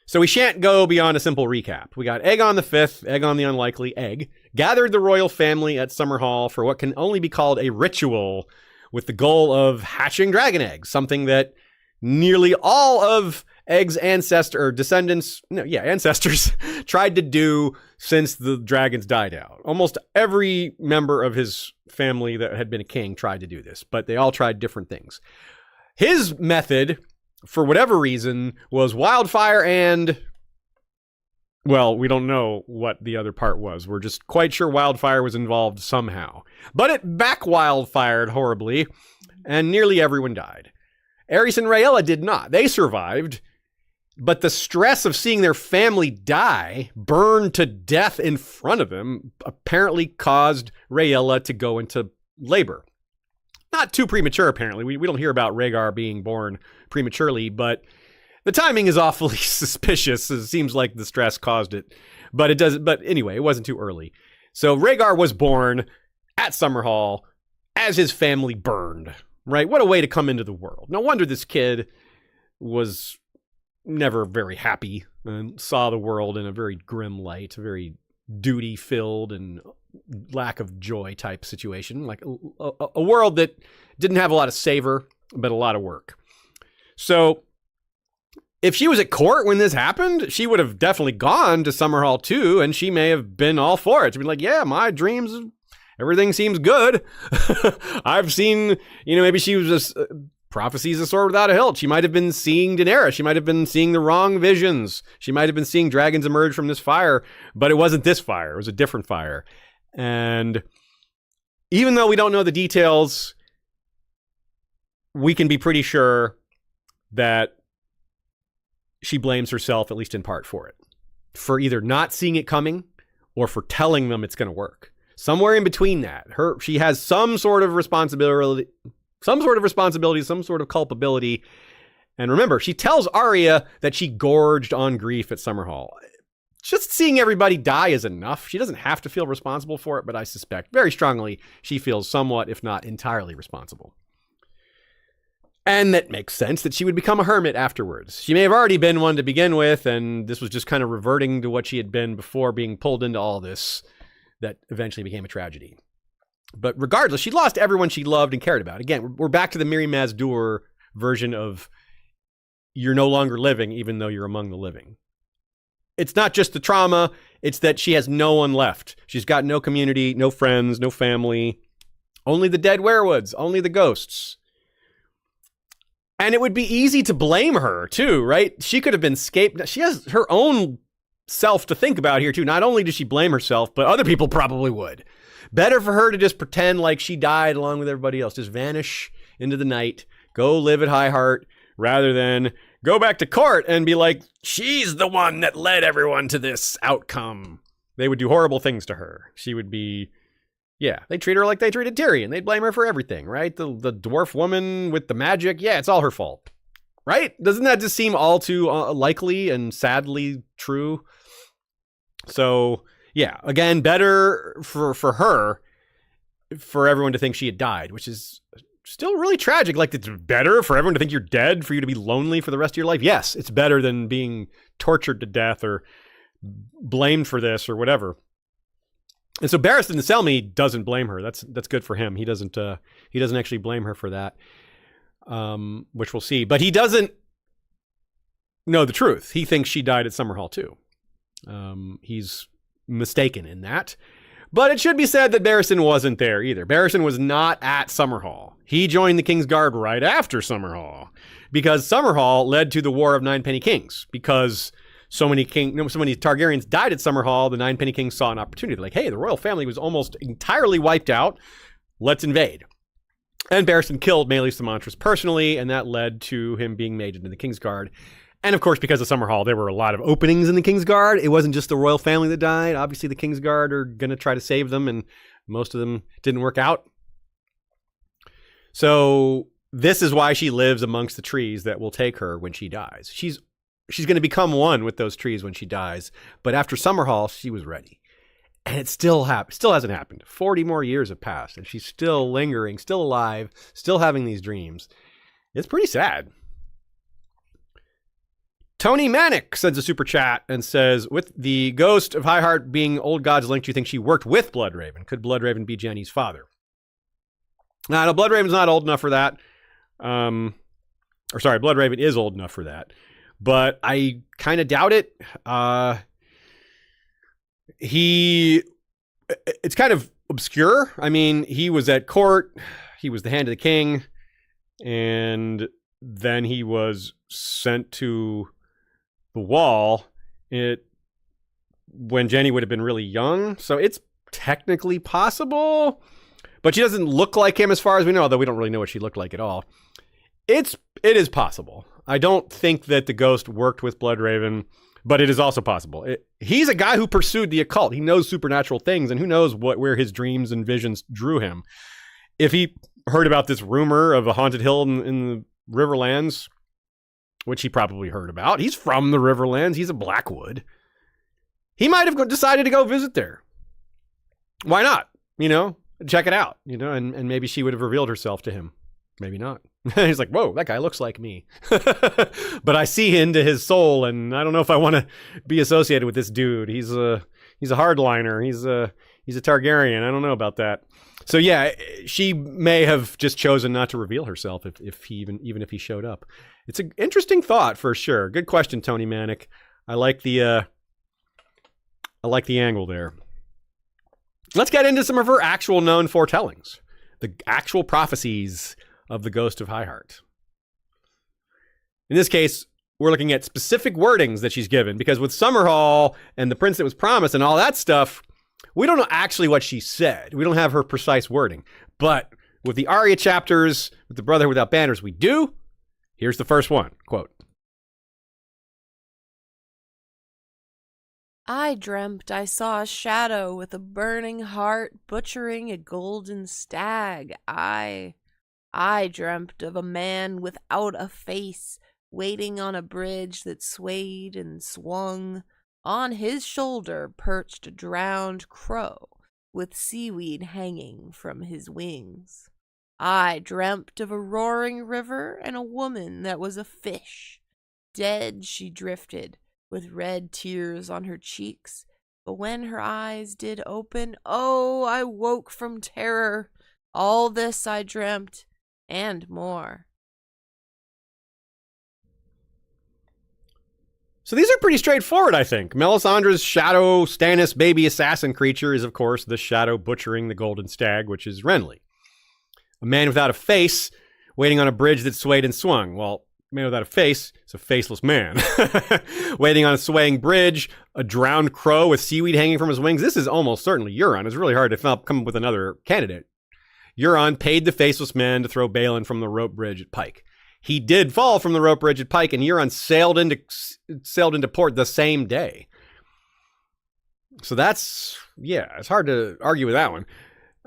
So we shan't go beyond a simple recap. We got Aegon V, Aegon the Unlikely, Egg, gathered the royal family at Summerhall for what can only be called a ritual with the goal of hatching dragon eggs, something that nearly all of Egg's ancestors tried to do since the dragons died out. Almost every member of his family that had been a king tried to do this, but they all tried different things. His method, for whatever reason, was wildfire and, well, we don't know what the other part was. We're just quite sure wildfire was involved somehow. But it back-wildfired horribly, and nearly everyone died. Aerys and Rhaella did not. They survived, but the stress of seeing their family die, burned to death in front of them, apparently caused Rhaella to go into labor. Not too premature, apparently. We don't hear about Rhaegar being born prematurely, but the timing is awfully suspicious. It seems like the stress caused it, but anyway, it wasn't too early. So Rhaegar was born at Summerhall as his family burned, right? What a way to come into the world. No wonder this kid was never very happy and saw the world in a very grim light, a very duty-filled and lack of joy type situation, like a world that didn't have a lot of savor, but a lot of work. So if she was at court when this happened, she would have definitely gone to Summerhall too, and she may have been all for it. She'd be like, yeah, my dreams, everything seems good. I've seen, maybe she was just prophecies a sword without a hilt. She might have been seeing Daenerys. She might have been seeing the wrong visions. She might have been seeing dragons emerge from this fire, but it wasn't this fire. It was a different fire. And even though we don't know the details, we can be pretty sure that she blames herself, at least in part, for it. For either not seeing it coming or for telling them it's going to work. Somewhere in between that. She has some sort of responsibility, some sort of culpability. And remember, she tells Arya that she gorged on grief at Summerhall. Just seeing everybody die is enough. She doesn't have to feel responsible for it, but I suspect very strongly she feels somewhat, if not entirely, responsible. And that makes sense that she would become a hermit afterwards. She may have already been one to begin with, and this was just kind of reverting to what she had been before being pulled into all this that eventually became a tragedy. But regardless, she lost everyone she loved and cared about. Again, we're back to the Mirri Maz Duur version of you're no longer living even though you're among the living. it's not just the trauma, it's that she has no one left. She's got no community, no friends, no family, only the dead weirwoods, only the ghosts. And it would be easy to blame her too, right? She could have been scapegoat. She has her own self to think about here too. Not only does she blame herself, but other people probably would. Better for her to just pretend like she died along with everybody else. Just vanish into the night. Go live at High Heart rather than go back to court and be like, she's the one that led everyone to this outcome. They would do horrible things to her. She would be, yeah, they treat her like they treated Tyrion. They'd blame her for everything, right? The dwarf woman with the magic. Yeah, it's all her fault, right? Doesn't that just seem all too likely and sadly true? So, yeah, again, better for her, for everyone to think she had died, which is still really tragic. Like, it's better for everyone to think you're dead, for you to be lonely for the rest of your life. Yes, it's better than being tortured to death or blamed for this or whatever. And so Barristan the Selmy doesn't blame her. That's good for him. He doesn't actually blame her for that, which we'll see. But he doesn't know the truth. He thinks she died at Summerhall too. He's mistaken in that. But it should be said that Barristan wasn't there either. Barristan was not at Summerhall. He joined the King's Guard right after Summerhall, because Summerhall led to the War of Nine Penny Kings. Because so many Targaryens died at Summerhall, the Nine Penny Kings saw an opportunity. Like, hey, the royal family was almost entirely wiped out. Let's invade. And Barristan killed Maelys the Monstrous personally, and that led to him being made into the King's Guard. And of course, because of Summerhall, there were a lot of openings in the King's Guard. It wasn't just the royal family that died. Obviously, the King's Guard are going to try to save them, and most of them didn't work out. So this is why she lives amongst the trees that will take her when she dies. She's going to become one with those trees when she dies. But after Summerhall, she was ready. And it still hasn't happened. 40 more years have passed, and she's still lingering, still alive, still having these dreams. It's pretty sad. Tony Manic sends a super chat and says, with the ghost of High Heart being Old God's link, do you think she worked with Bloodraven? Could Bloodraven be Jenny's father? No, Bloodraven's not old enough for that. Bloodraven is old enough for that. But I kind of doubt it. It's kind of obscure. I mean, he was at court. He was the hand of the king. And then he was sent to the wall when Jenny would have been really young. So it's technically possible. But she doesn't look like him as far as we know, although we don't really know what she looked like at all. It is possible. I don't think that the ghost worked with Bloodraven, but it is also possible. He's a guy who pursued the occult. He knows supernatural things, and who knows where his dreams and visions drew him. If he heard about this rumor of a haunted hill in the Riverlands, which he probably heard about. He's from the Riverlands. He's a Blackwood. He might have decided to go visit there. Why not? Check it out. And maybe she would have revealed herself to him. Maybe not. He's like, whoa, that guy looks like me. But I see into his soul, and I don't know if I want to be associated with this dude. He's a hardliner. He's a Targaryen. I don't know about that. So yeah, she may have just chosen not to reveal herself even if he showed up. It's an interesting thought for sure. Good question, Tony Manic. I like the angle there. Let's get into some of her actual known foretellings, the actual prophecies of the Ghost of High Heart. In this case, we're looking at specific wordings that she's given, because with Summerhall and the prince that was promised and all that stuff, we don't know actually what she said. We don't have her precise wording. But with the Arya chapters, with the Brotherhood Without Banners, we do. Here's the first one. Quote, I dreamt I saw a shadow with a burning heart butchering a golden stag. I dreamt of a man without a face waiting on a bridge that swayed and swung. On his shoulder perched a drowned crow with seaweed hanging from his wings. I dreamt of a roaring river and a woman that was a fish. Dead she drifted, with red tears on her cheeks. But when her eyes did open, oh, I woke from terror. All this I dreamt, and more. So these are pretty straightforward, I think. Melisandre's shadow Stannis baby assassin creature is, of course, the shadow butchering the golden stag, which is Renly. A man without a face waiting on a bridge that swayed and swung. Well, a man without a face is a faceless man. Waiting on a swaying bridge, a drowned crow with seaweed hanging from his wings. This is almost certainly Euron. It's really hard to come up with another candidate. Euron paid the faceless men to throw Balin from the rope bridge at Pike. He did fall from the rope bridge at Pike, and Euron sailed into port the same day. So that's, it's hard to argue with that one.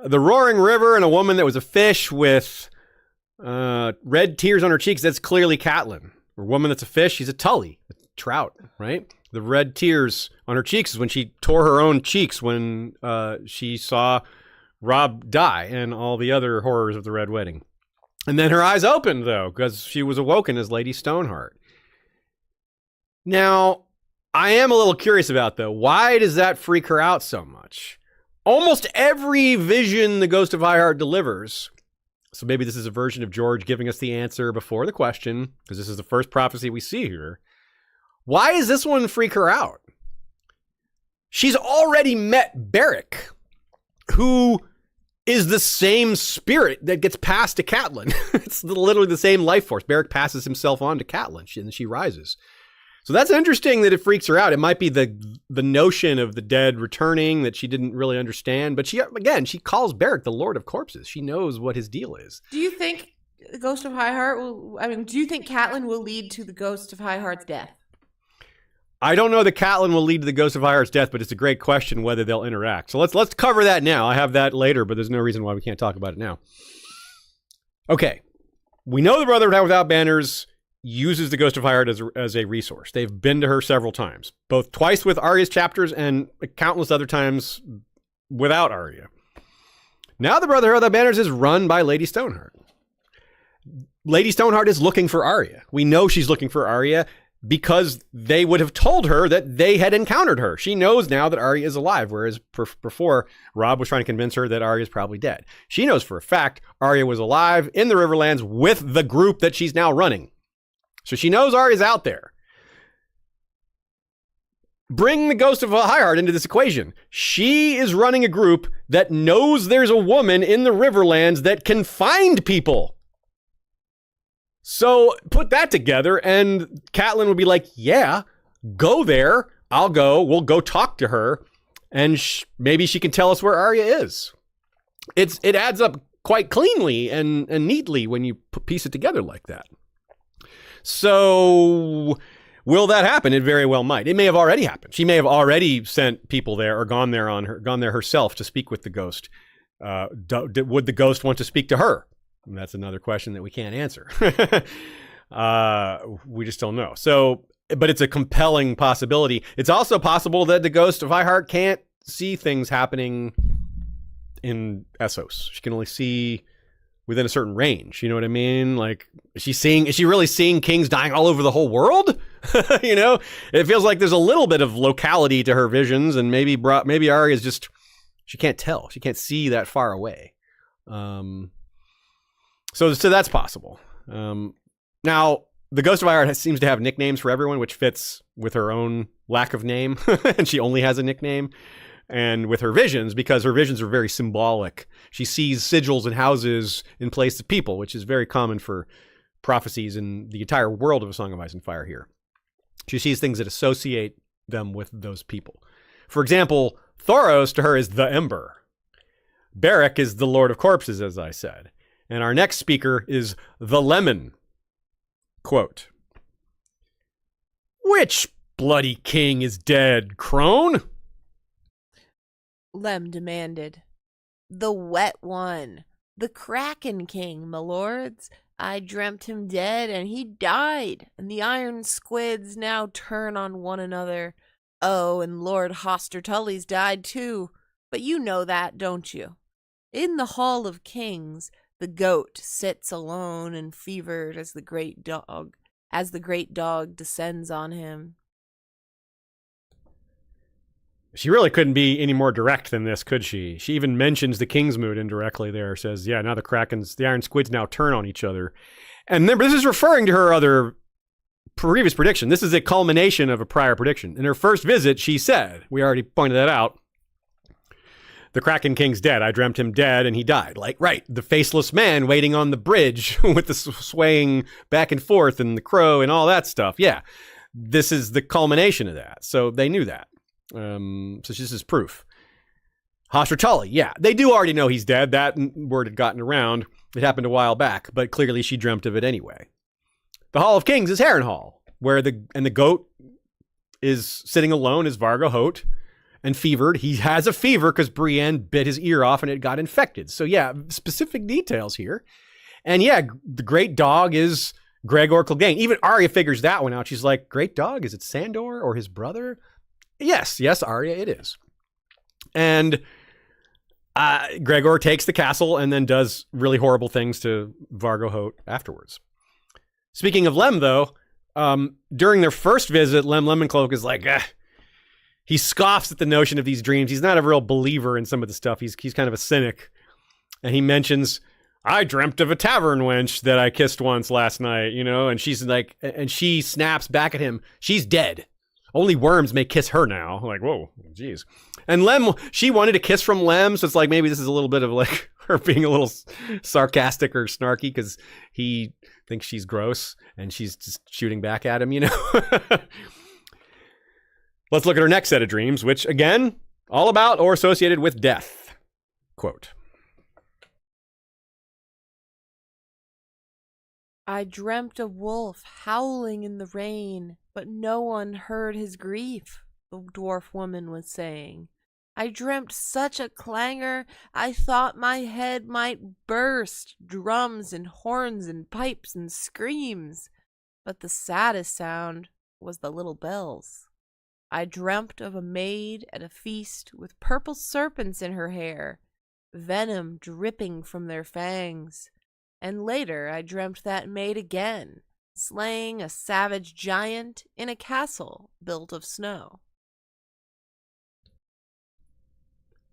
The roaring river and a woman that was a fish with red tears on her cheeks, that's clearly Catelyn. A woman that's a fish, she's a Tully, a trout, right? The red tears on her cheeks is when she tore her own cheeks when she saw Robb die and all the other horrors of the Red Wedding. And then her eyes opened, though, because she was awoken as Lady Stoneheart. Now, I am a little curious about, though, why does that freak her out so much? Almost every vision the Ghost of Highheart delivers, so maybe this is a version of George giving us the answer before the question, because this is the first prophecy we see here. Why does this one freak her out? She's already met Beric, who is the same spirit that gets passed to Catelyn. It's literally the same life force. Beric passes himself on to Catelyn, and she rises. So that's interesting that it freaks her out. It might be the notion of the dead returning that she didn't really understand. But she calls Beric the Lord of Corpses. She knows what his deal is. Do you think the Ghost of Highheart do you think Catelyn will lead to the Ghost of Highheart's death? I don't know that Catelyn will lead to the Ghost of Highheart's death, but it's a great question whether they'll interact. So let's cover that now. I have that later, but there's no reason why we can't talk about it now. Okay. We know the Brotherhood Without Banners uses the Ghost of Highheart as a resource. They've been to her several times, both twice with Arya's chapters and countless other times without Arya. Now the Brotherhood Without Banners is run by Lady Stoneheart. Lady Stoneheart is looking for Arya. We know she's looking for Arya because they would have told her that they had encountered her. She knows now that Arya is alive, whereas before, Robb was trying to convince her that Arya is probably dead. She knows for a fact Arya was alive in the Riverlands with the group that she's now running. So she knows Arya's out there. Bring the Ghost of Highheart into this equation. She is running a group that knows there's a woman in the Riverlands that can find people. So put that together and Catelyn would be like, yeah, go there. I'll go. We'll go talk to her. And maybe she can tell us where Arya is. It adds up quite cleanly and neatly when you piece it together like that. So will that happen? It very well might. It may have already happened. She may have already sent people there or gone there herself to speak with the ghost. Would the ghost want to speak to her? And that's another question that we can't answer. We just don't know. So, but it's a compelling possibility. It's also possible that the Ghost of Highheart can't see things happening in Essos. She can only see within a certain range. You know what I mean? Like, is she really seeing kings dying all over the whole world? You know, it feels like there's a little bit of locality to her visions, and maybe Arya is just, she can't tell. She can't see that far away. So that's possible. Now, the Ghost of Highheart seems to have nicknames for everyone, which fits with her own lack of name, and she only has a nickname. And with her visions, because her visions are very symbolic. She sees sigils and houses in place of people, which is very common for prophecies in the entire world of A Song of Ice and Fire here. She sees things that associate them with those people. For example, Thoros to her is the Ember. Beric is the Lord of Corpses, as I said. And our next speaker is the Lemon. Quote, "Which bloody king is dead, crone?" Lem demanded. "The wet one. The Kraken King, my lords. I dreamt him dead, and he died, and the iron squids now turn on one another. Oh, and Lord Hoster Tully's died too, but you know that, don't you? In the Hall of Kings, the goat sits alone and fevered as the great dog descends on him." She really couldn't be any more direct than this, could she? She even mentions the Kingsmoot indirectly there. Says, yeah, now the iron squids now turn on each other. And then this is referring to her other previous prediction. This is a culmination of a prior prediction. In her first visit, she said, we already pointed that out, the Kraken King's dead. I dreamt him dead and he died. Like, right, the Faceless Men waiting on the bridge with the swaying back and forth and the crow and all that stuff. Yeah, this is the culmination of that. So they knew that. So this is proof. Hoster Tully, yeah, they do already know he's dead. That word had gotten around. It happened a while back, but clearly she dreamt of it anyway. The Hall of Kings is Harrenhal, where the goat is sitting alone as Vargo Hoat. And fevered. He has a fever because Brienne bit his ear off and it got infected. So yeah, specific details here. And yeah, the great dog is Gregor Clegane. Even Arya figures that one out. She's like, great dog? Is it Sandor or his brother? Yes, Arya, it is. And Gregor takes the castle and then does really horrible things to Vargo Hoat afterwards. Speaking of Lem, though, during their first visit, Lem Lemoncloak is like, he scoffs at the notion of these dreams. He's not a real believer in some of the stuff. He's kind of a cynic. And he mentions, I dreamt of a tavern wench that I kissed once last night, and she's like, and she snaps back at him. She's dead. Only worms may kiss her now. Like, whoa, geez. And Lem, she wanted a kiss from Lem. So it's like, maybe this is a little bit of like her being a little sarcastic or snarky because he thinks she's gross and she's just shooting back at him, Let's look at her next set of dreams, which, again, all about or associated with death. Quote. I dreamt a wolf howling in the rain, but no one heard his grief, the dwarf woman was saying. I dreamt such a clangor, I thought my head might burst, drums and horns and pipes and screams. But the saddest sound was the little bells. I dreamt of a maid at a feast with purple serpents in her hair, venom dripping from their fangs. And later I dreamt that maid again, slaying a savage giant in a castle built of snow.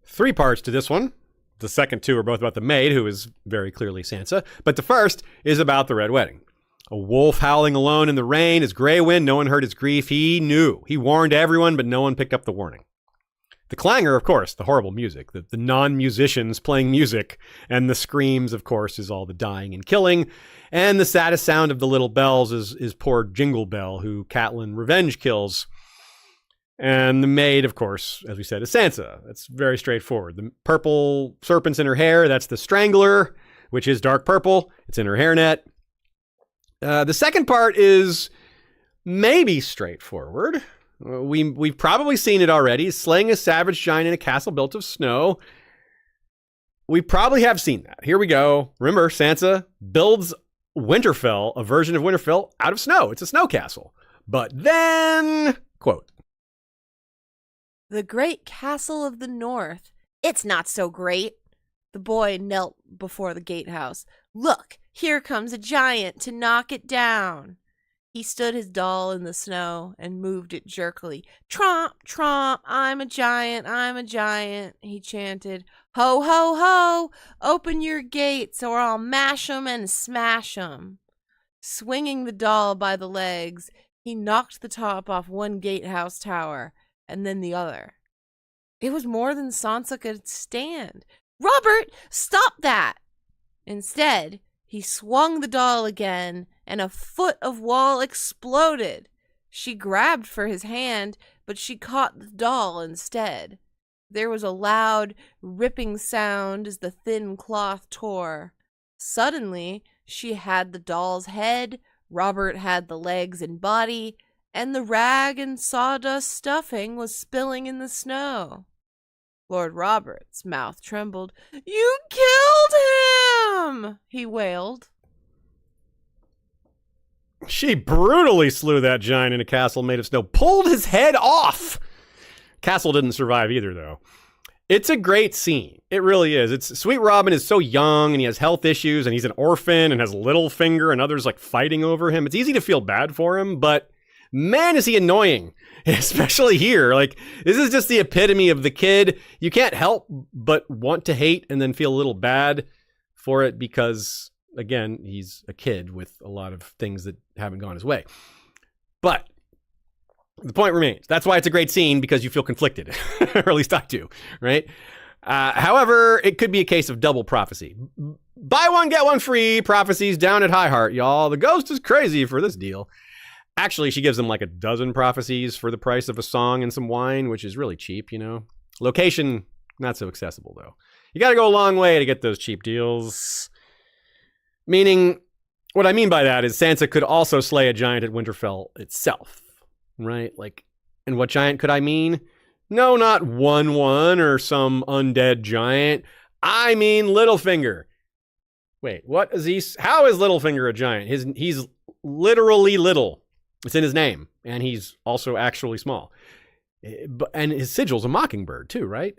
3 parts to this one. The second 2 are both about the maid, who is very clearly Sansa, but the first is about the Red Wedding. A wolf howling alone in the rain is Grey Wind. No one heard his grief. He knew. He warned everyone, but no one picked up the warning. The clangor, of course, the horrible music, the non-musicians playing music, and the screams, of course, is all the dying and killing. And the saddest sound of the little bells is poor Jingle Bell, who Catelyn revenge kills. And the maid, of course, as we said, is Sansa. That's very straightforward. The purple serpents in her hair, that's the Strangler, which is dark purple. It's in her hairnet. The second part is maybe straightforward. We've probably seen it already. Slaying a savage giant in a castle built of snow. We probably have seen that. Here we go. Remember, Sansa builds Winterfell, a version of Winterfell, out of snow. It's a snow castle. But then, quote, The great castle of the north. It's not so great. The boy knelt before the gatehouse. Look, here comes a giant to knock it down. He stood his doll in the snow and moved it jerkily. Tromp, tromp, I'm a giant, he chanted. Ho, ho, ho, open your gates or I'll mash 'em and smash 'em. Swinging the doll by the legs, he knocked the top off one gatehouse tower and then the other. It was more than Sansa could stand. Robert, stop that! Instead, he swung the doll again, and a foot of wall exploded. She grabbed for his hand, but she caught the doll instead. There was a loud, ripping sound as the thin cloth tore. Suddenly, she had the doll's head, Robert had the legs and body, and the rag and sawdust stuffing was spilling in the snow. Lord Robert's mouth trembled. You killed him! He wailed. She brutally slew that giant in a castle made of snow. Pulled his head off! Castle didn't survive either, though. It's a great scene. It really is. Sweet Robin is so young, and he has health issues, and he's an orphan, and has Littlefinger, and others like fighting over him. It's easy to feel bad for him, but man, is he annoying. Especially here. Like, this is just the epitome of the kid. You can't help but want to hate and then feel a little bad for it because, again, he's a kid with a lot of things that haven't gone his way. But the point remains. That's why it's a great scene, because you feel conflicted, or at least I do, right? However, it could be a case of double prophecy. Buy one, get one free prophecies down at High Heart, y'all. The ghost is crazy for this deal. Actually, she gives them like a dozen prophecies for the price of a song and some wine, which is really cheap, you know. Location, not so accessible, though. You got to go a long way to get those cheap deals. Meaning, what I mean by that is Sansa could also slay a giant at Winterfell itself, right? Like, and what giant could I mean? No, not one or some undead giant. I mean Littlefinger. Wait, what is he? How is Littlefinger a giant? He's literally little. It's in his name, and he's also actually small. And his sigil's a mockingbird too, right?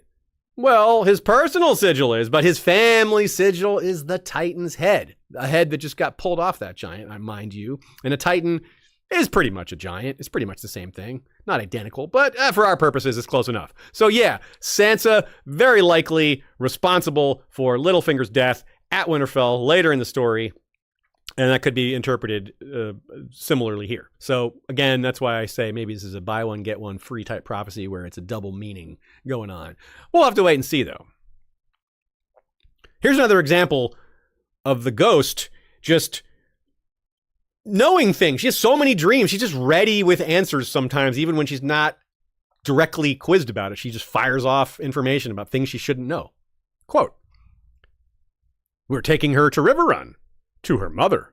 Well, his personal sigil is, but his family sigil is the Titan's head. A head that just got pulled off that giant, mind you. And a Titan is pretty much a giant. It's pretty much the same thing. Not identical, but for our purposes, it's close enough. So yeah, Sansa very likely responsible for Littlefinger's death at Winterfell later in the story. And that could be interpreted similarly here. So again, that's why I say maybe this is a buy one, get one free type prophecy where it's a double meaning going on. We'll have to wait and see, though. Here's another example of the ghost just knowing things. She has so many dreams. She's just ready with answers sometimes, even when she's not directly quizzed about it. She just fires off information about things she shouldn't know. Quote, "We're taking her to River Run. To her mother."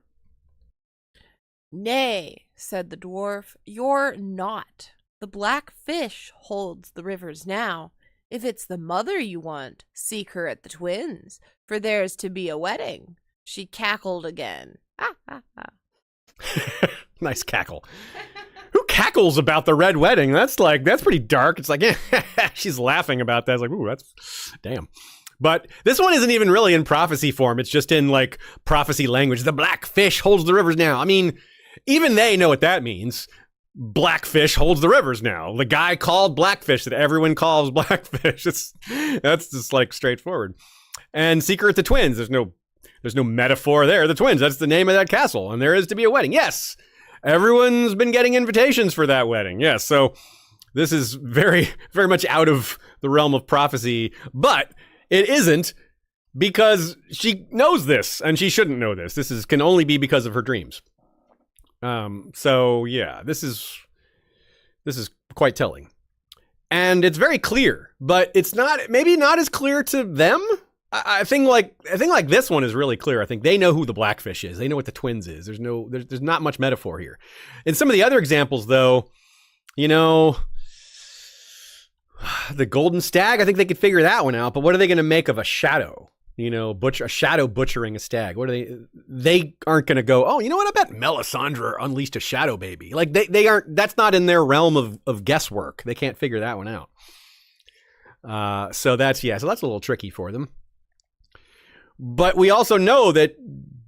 "Nay," said the dwarf, "you're not. The black fish holds the rivers now. If it's the mother you want, seek her at the twins, for there's to be a wedding." She cackled again. Ha ha ha. Nice cackle. Who cackles about the red wedding? That's pretty dark. It's like, she's laughing about that. It's like, ooh, that's damn. But this one isn't even really in prophecy form. It's just in like prophecy language. The black fish holds the rivers now. I mean, even they know what that means. Blackfish holds the rivers now. The guy called Blackfish that everyone calls Blackfish. That's just like straightforward. And Secret the Twins. There's no metaphor there. The Twins, that's the name of that castle. And there is to be a wedding. Yes. Everyone's been getting invitations for that wedding. Yes. So this is very, very much out of the realm of prophecy, but it isn't, because she knows this and she shouldn't know this. This can only be because of her dreams. So yeah, this is quite telling. And it's very clear, but it's maybe not as clear to them. I think this one is really clear. I think they know who the Blackfish is. They know what the Twins is. There's not much metaphor here. In some of the other examples though, you know, the Golden Stag, I think they could figure that one out, but what are they going to make of a shadow? You know, a shadow butchering a stag. What are they aren't going to go, oh, you know what? I bet Melisandre unleashed a shadow baby. Like they aren't, that's not in their realm of guesswork. They can't figure that one out. So that's a little tricky for them. But we also know that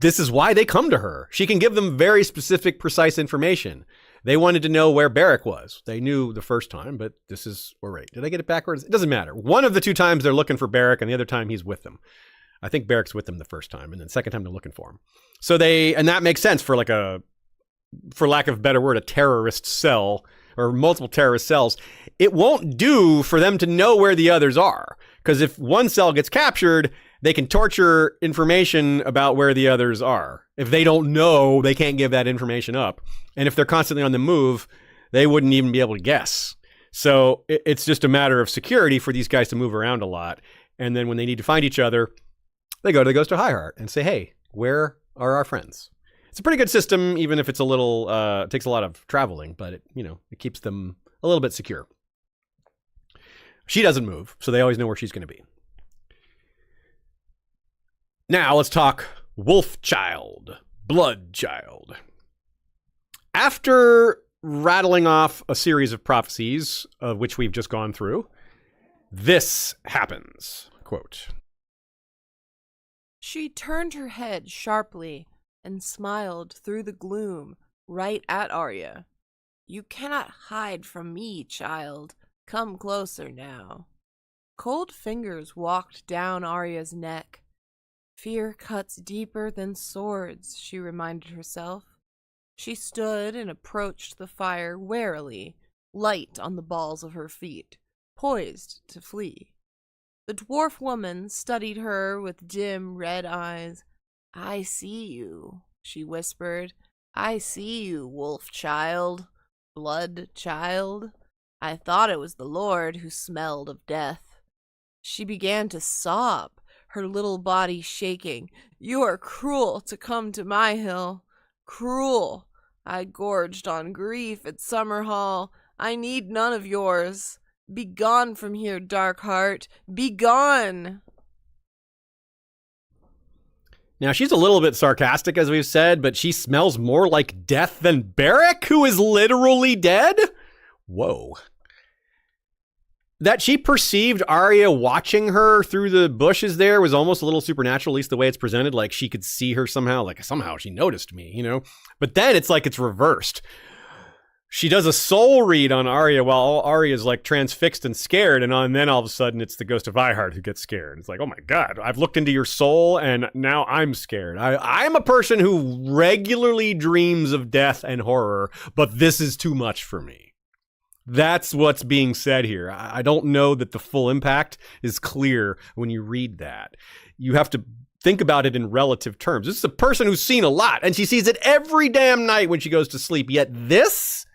this is why they come to her. She can give them very specific, precise information. They wanted to know where Beric was. They knew the first time, but this is, did I get it backwards? It doesn't matter. One of the two times they're looking for Beric, and the other time he's with them. I think Beric's with them the first time, and then the second time they're looking for him. So and that makes sense for for lack of a better word, a terrorist cell, or multiple terrorist cells. It won't do for them to know where the others are, because if one cell gets captured, they can torture information about where the others are. If they don't know, they can't give that information up. And if they're constantly on the move, they wouldn't even be able to guess. So it's just a matter of security for these guys to move around a lot. And then when they need to find each other, they go to the Ghost of High Heart and say, hey, where are our friends? It's a pretty good system, even if it's it takes a lot of traveling, but it keeps them a little bit secure. She doesn't move, so they always know where she's going to be. Now let's talk Wolfchild, Bloodchild. After rattling off a series of prophecies, of which we've just gone through, this happens. Quote, "She turned her head sharply and smiled through the gloom right at Arya. 'You cannot hide from me, child. Come closer now.' Cold fingers walked down Arya's neck. 'Fear cuts deeper than swords,' she reminded herself. She stood and approached the fire warily, light on the balls of her feet, poised to flee. The dwarf woman studied her with dim red eyes. "I see you," she whispered. "I see you, Wolfchild, Bloodchild. I thought it was the Lord who smelled of death." She began to sob, her little body shaking. "You are cruel to come to my hill. Cruel. I gorged on grief at Summerhall. I need none of yours. Begone from here, dark heart. Begone!" Now, she's a little bit sarcastic, as we've said, but she smells more like death than Beric, who is literally dead? Whoa. That she perceived Arya watching her through the bushes there was almost a little supernatural, at least the way it's presented. Like she could see her somehow, like somehow she noticed me, you know? But then it's like it's reversed. She does a soul read on Arya while Arya's like transfixed and scared, and then all of a sudden it's the ghost of Iheart who gets scared. It's like, oh my God, I've looked into your soul and now I'm scared. I'm a person who regularly dreams of death and horror, but this is too much for me. That's what's being said here. I don't know that the full impact is clear when you read that. You have to think about it in relative terms. This is a person who's seen a lot, and she sees it every damn night when she goes to sleep. Yet this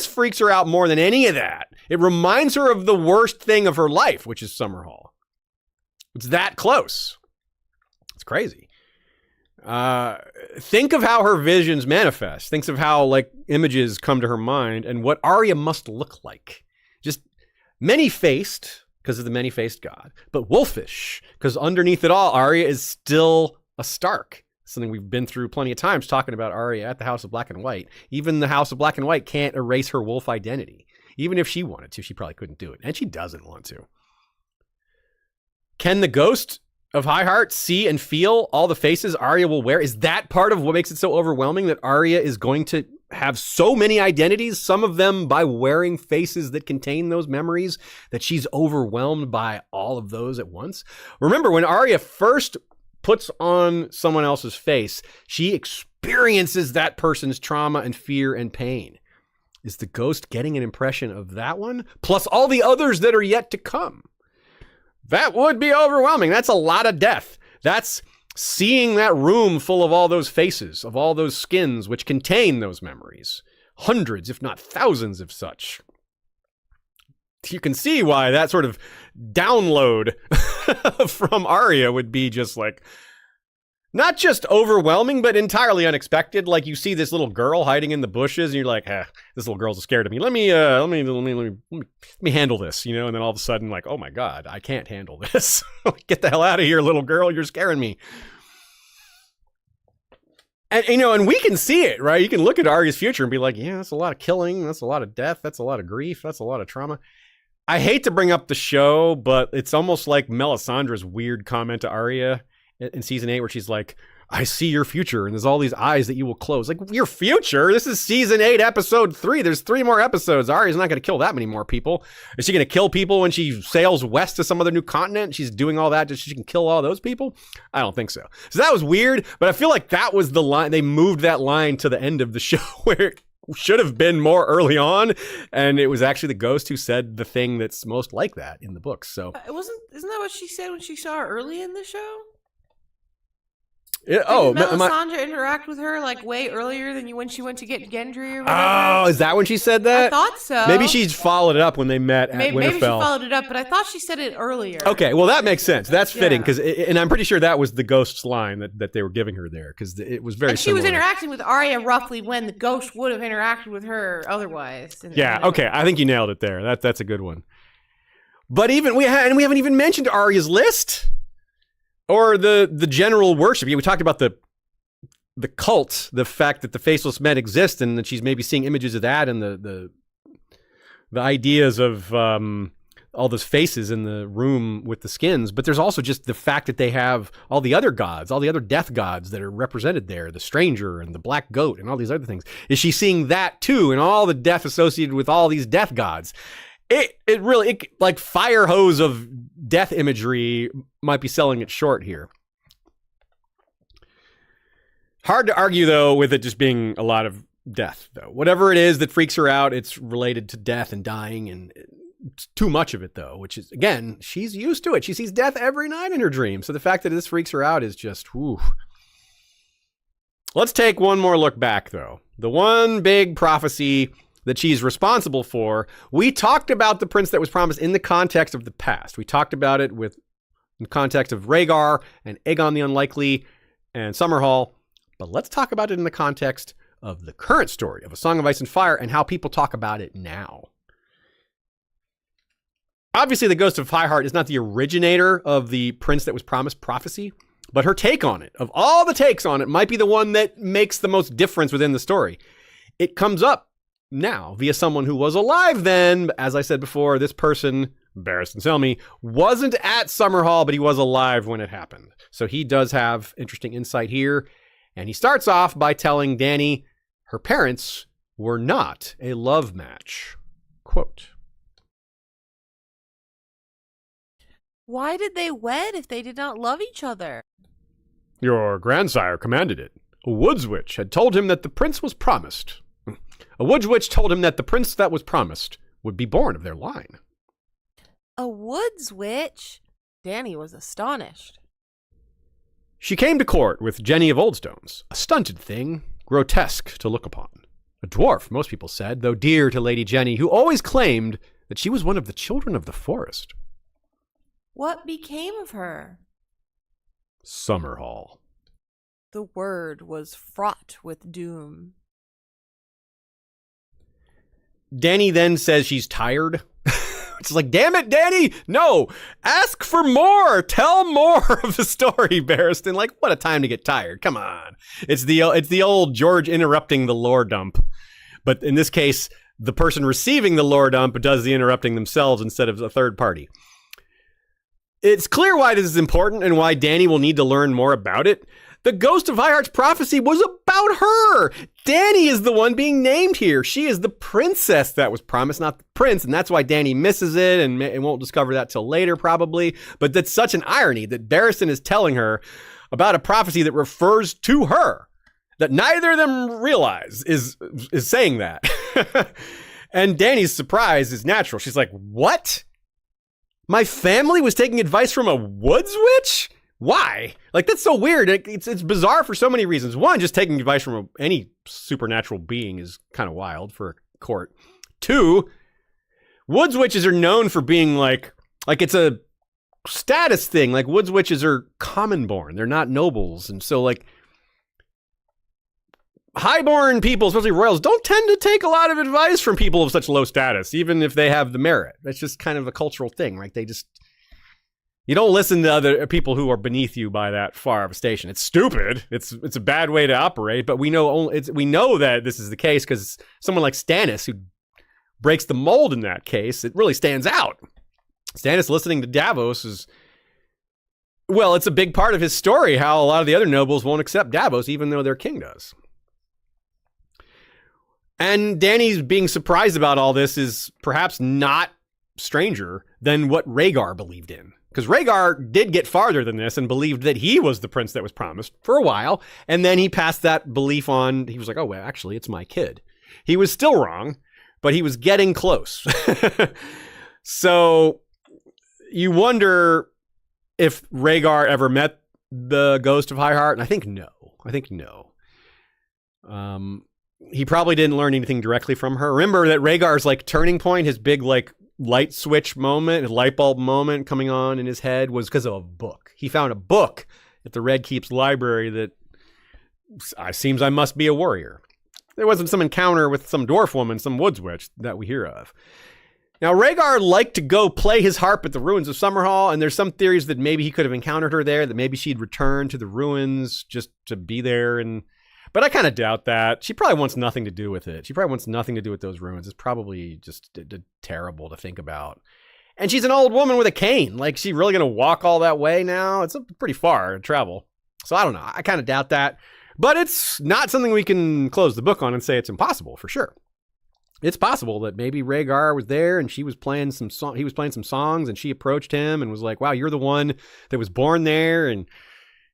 freaks her out more than any of that. It reminds her of the worst thing of her life, which is Summerhall. It's that close. It's crazy. Think of how her visions manifest. Think of how like images come to her mind and what Arya must look like. Just many-faced because of the many-faced god, but wolfish because underneath it all, Arya is still a Stark. Something we've been through plenty of times talking about Arya at the House of Black and White. Even the House of Black and White can't erase her wolf identity. Even if she wanted to, she probably couldn't do it. And she doesn't want to. Can the ghost of Iheart see and feel all the faces Arya will wear? Is that part of what makes it so overwhelming that Arya is going to have so many identities, some of them by wearing faces that contain those memories, that she's overwhelmed by all of those at once? Remember, when Arya first puts on someone else's face, she experiences that person's trauma and fear and pain. Is the ghost getting an impression of that one? Plus all the others that are yet to come. That would be overwhelming. That's a lot of death. That's seeing that room full of all those faces, of all those skins which contain those memories. Hundreds, if not thousands of such. You can see why that sort of download from Arya would be just like, not just overwhelming, but entirely unexpected. Like you see this little girl hiding in the bushes, and you're like, this little girl's scared of me. Let me handle this, you know. And then all of a sudden, like, oh my God, I can't handle this. Get the hell out of here, little girl. You're scaring me. And you know, and we can see it, right? You can look at Arya's future and be like, yeah, that's a lot of killing, that's a lot of death, that's a lot of grief, that's a lot of trauma. I hate to bring up the show, but it's almost like Melisandre's weird comment to Arya in season 8 where she's like, I see your future and there's all these eyes that you will close. Like, your future? This is season 8, episode 3. There's 3 more episodes. Arya's not going to kill that many more people. Is she going to kill people when she sails west to some other new continent? She's doing all that just so she can kill all those people? I don't think so. So that was weird, but I feel like that was the line. They moved that line to the end of the show where it should have been more early on, and it was actually the ghost who said the thing that's most like that in the books. So isn't that what she said when she saw her early in the show? Did Melisandre interact with her like way earlier than when she went to get Gendry or whatever? Oh, is that when she said that? I thought so. Maybe she's followed it up when they met at Winterfell. Maybe she followed it up, but I thought she said it earlier. Okay, well that makes sense. That's fitting because, and I'm pretty sure that was the ghost's line that they were giving her there because it was very. And she was interacting with Arya roughly when the ghost would have interacted with her otherwise. Yeah. Okay, I think you nailed it there. That's a good one. But we haven't even mentioned Arya's list. Or the general worship. We talked about the cult, the fact that the Faceless Men exist, and that she's maybe seeing images of that, and the ideas of all those faces in the room with the skins. But there's also just the fact that they have all the other gods, all the other death gods that are represented there, the stranger and the black goat and all these other things. Is she seeing that too, and all the death associated with all these death gods? It really like fire hose of death imagery might be selling it short here. Hard to argue, though, with it just being a lot of death, though. Whatever it is that freaks her out, it's related to death and dying, and it's too much of it, though, which is, again, she's used to it. She sees death every night in her dreams. So the fact that this freaks her out is just, whew. Let's take one more look back, though. The one big prophecy that she's responsible for, we talked about the prince that was promised in the context of the past. We talked about it in context of Rhaegar and Aegon the Unlikely and Summerhall. But let's talk about it in the context of the current story of A Song of Ice and Fire and how people talk about it now. Obviously, the Ghost of Highheart is not the originator of the prince that was promised prophecy, but her take on it, of all the takes on it, might be the one that makes the most difference within the story. It comes up now via someone who was alive then. As I said before, this person, Barristan Selmy, wasn't at Summerhall, but he was alive when it happened. So he does have interesting insight here. And he starts off by telling Dany her parents were not a love match. Quote, Why did they wed if they did not love each other? Your grandsire commanded it. A woods witch had told him that the prince was promised. A woods witch told him that the prince that was promised would be born of their line. A woods witch? Dany was astonished. She came to court with Jenny of Oldstones, a stunted thing, grotesque to look upon. A dwarf, most people said, though dear to Lady Jenny, who always claimed that she was one of the children of the forest. What became of her? Summerhall. The word was fraught with doom. Dany then says she's tired. It's like, damn it, Dany! No! Ask for more! Tell more of the story, Barristan. Like, what a time to get tired. Come on. It's the old George interrupting the lore dump. But in this case, the person receiving the lore dump does the interrupting themselves instead of a third party. It's clear why this is important and why Dany will need to learn more about it. The Ghost of Highheart's prophecy was about her. Dany is the one being named here. She is the princess that was promised, not the prince. And that's why Dany misses it and won't discover that till later, probably. But that's such an irony that Barristan is telling her about a prophecy that refers to her, that neither of them realize is saying that. And Dany's surprise is natural. She's like, what? My family was taking advice from a woods witch? Why? Like, that's so weird. It's bizarre for so many reasons. One, just taking advice from any supernatural being is kind of wild for a court. Two, woods witches are known for being like it's a status thing. Like, woods witches are common born. They're not nobles. And so, like, highborn people, especially royals, don't tend to take a lot of advice from people of such low status, even if they have the merit. That's just kind of a cultural thing, right? You don't listen to other people who are beneath you by that far of a station. It's stupid. It's a bad way to operate, but we know that this is the case because someone like Stannis, who breaks the mold in that case, it really stands out. Stannis listening to Davos is, well, it's a big part of his story, how a lot of the other nobles won't accept Davos, even though their king does. And Dany's being surprised about all this is perhaps not stranger than what Rhaegar believed in. Because Rhaegar did get farther than this and believed that he was the prince that was promised for a while. And then he passed that belief on. He was like, oh, well, actually, it's my kid. He was still wrong, but he was getting close. So you wonder if Rhaegar ever met the Ghost of Highheart. And I think no. He probably didn't learn anything directly from her. Remember that Rhaegar's like turning point, his big like light switch moment, his light bulb moment coming on in his head was because of a book. He found a book at the Red Keep's library that seems I must be a warrior. There wasn't some encounter with some dwarf woman, some woods witch that we hear of. Now, Rhaegar liked to go play his harp at the ruins of Summerhall, and there's some theories that maybe he could have encountered her there, that maybe she'd return to the ruins just to be there. But I kind of doubt that. She probably wants nothing to do with it. She probably wants nothing to do with those ruins. It's probably just terrible to think about. And she's an old woman with a cane. Like, she really going to walk all that way now? It's pretty far to travel. So I don't know. I kind of doubt that. But it's not something we can close the book on and say it's impossible, for sure. It's possible that maybe Rhaegar was there and he was playing some songs and she approached him and was like, wow, you're the one that was born there. And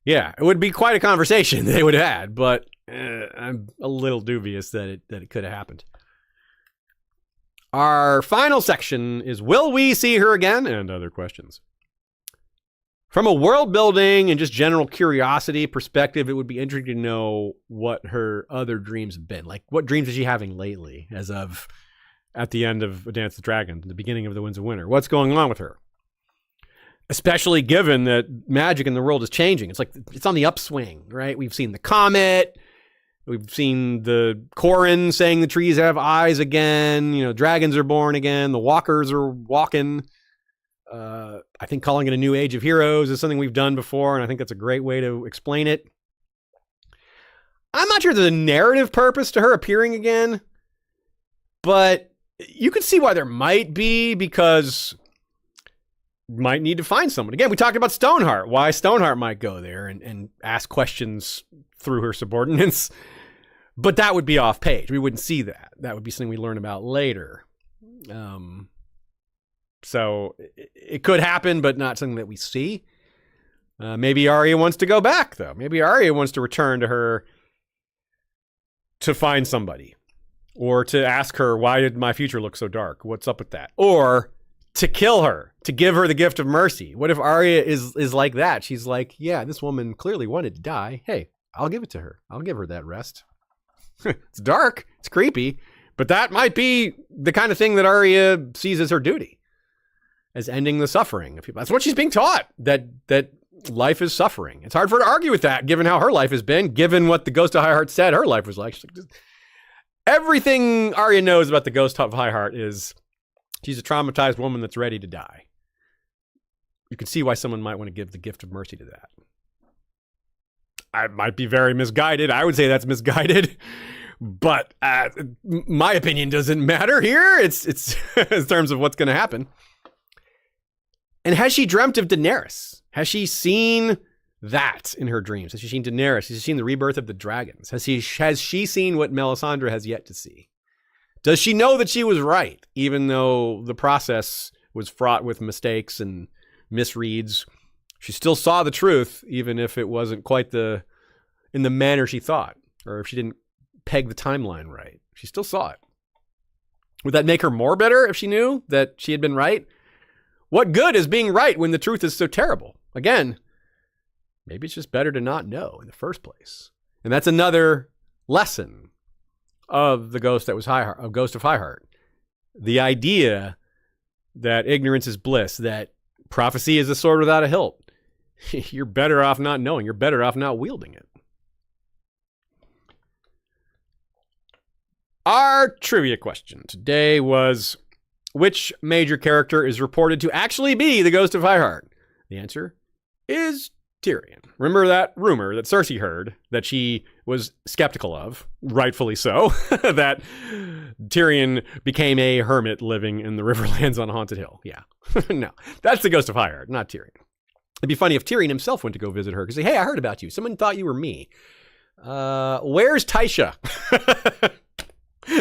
Yeah, it would be quite a conversation they would have had, but I'm a little dubious that it could have happened. Our final section is, will we see her again? And other questions. From a world building and just general curiosity perspective, it would be interesting to know what her other dreams have been. Like, what dreams is she having lately as of at the end of A Dance with Dragons, the beginning of The Winds of Winter? What's going on with her? Especially given that magic in the world is changing. It's like, it's on the upswing, right? We've seen the comet. We've seen the Corrin saying the trees have eyes again. You know, dragons are born again. The walkers are walking. I think calling it a new age of heroes is something we've done before, and I think that's a great way to explain it. I'm not sure there's a narrative purpose to her appearing again, but you can see why there might be, because might need to find someone. Again, we talked about Stoneheart, why Stoneheart might go there and ask questions through her subordinates, but that would be off page. We wouldn't see that. That would be something we learn about later. So it could happen, but not something that we see. Maybe Arya wants to go back, though. Maybe Arya wants to return to her to find somebody, or to ask her, why did my future look so dark? What's up with that? Or to kill her, to give her the gift of mercy. What if Arya is like that? She's like, yeah, this woman clearly wanted to die. Hey, I'll give it to her. I'll give her that rest. It's dark. It's creepy. But that might be the kind of thing that Arya sees as her duty, as ending the suffering of people. That's what she's being taught, that life is suffering. It's hard for her to argue with that, given how her life has been, given what the Ghost of Highheart said her life was like. Everything Arya knows about the Ghost of Highheart is she's a traumatized woman that's ready to die. You can see why someone might want to give the gift of mercy to that. I might be very misguided. I would say that's misguided. But my opinion doesn't matter here. It's in terms of what's going to happen. And has she dreamt of Daenerys? Has she seen that in her dreams? Has she seen Daenerys? Has she seen the rebirth of the dragons? Has she seen what Melisandre has yet to see? Does she know that she was right, even though the process was fraught with mistakes and misreads? She still saw the truth, even if it wasn't quite in the manner she thought, or if she didn't peg the timeline right. She still saw it. Would that make her more bitter if she knew that she had been right? What good is being right when the truth is so terrible? Again, maybe it's just better to not know in the first place. And that's another lesson of the Ghost of Highheart. The idea that ignorance is bliss, that prophecy is a sword without a hilt. You're better off not knowing. You're better off not wielding it. Our trivia question today was, which major character is reported to actually be the Ghost of Highheart? The answer is Tyrion. Remember that rumor that Cersei heard that she was skeptical of, rightfully so, that Tyrion became a hermit living in the Riverlands on Haunted Hill. Yeah. No, that's the Ghost of Highheart, not Tyrion. It'd be funny if Tyrion himself went to go visit her and say, hey, I heard about you. Someone thought you were me. Where's Tysha?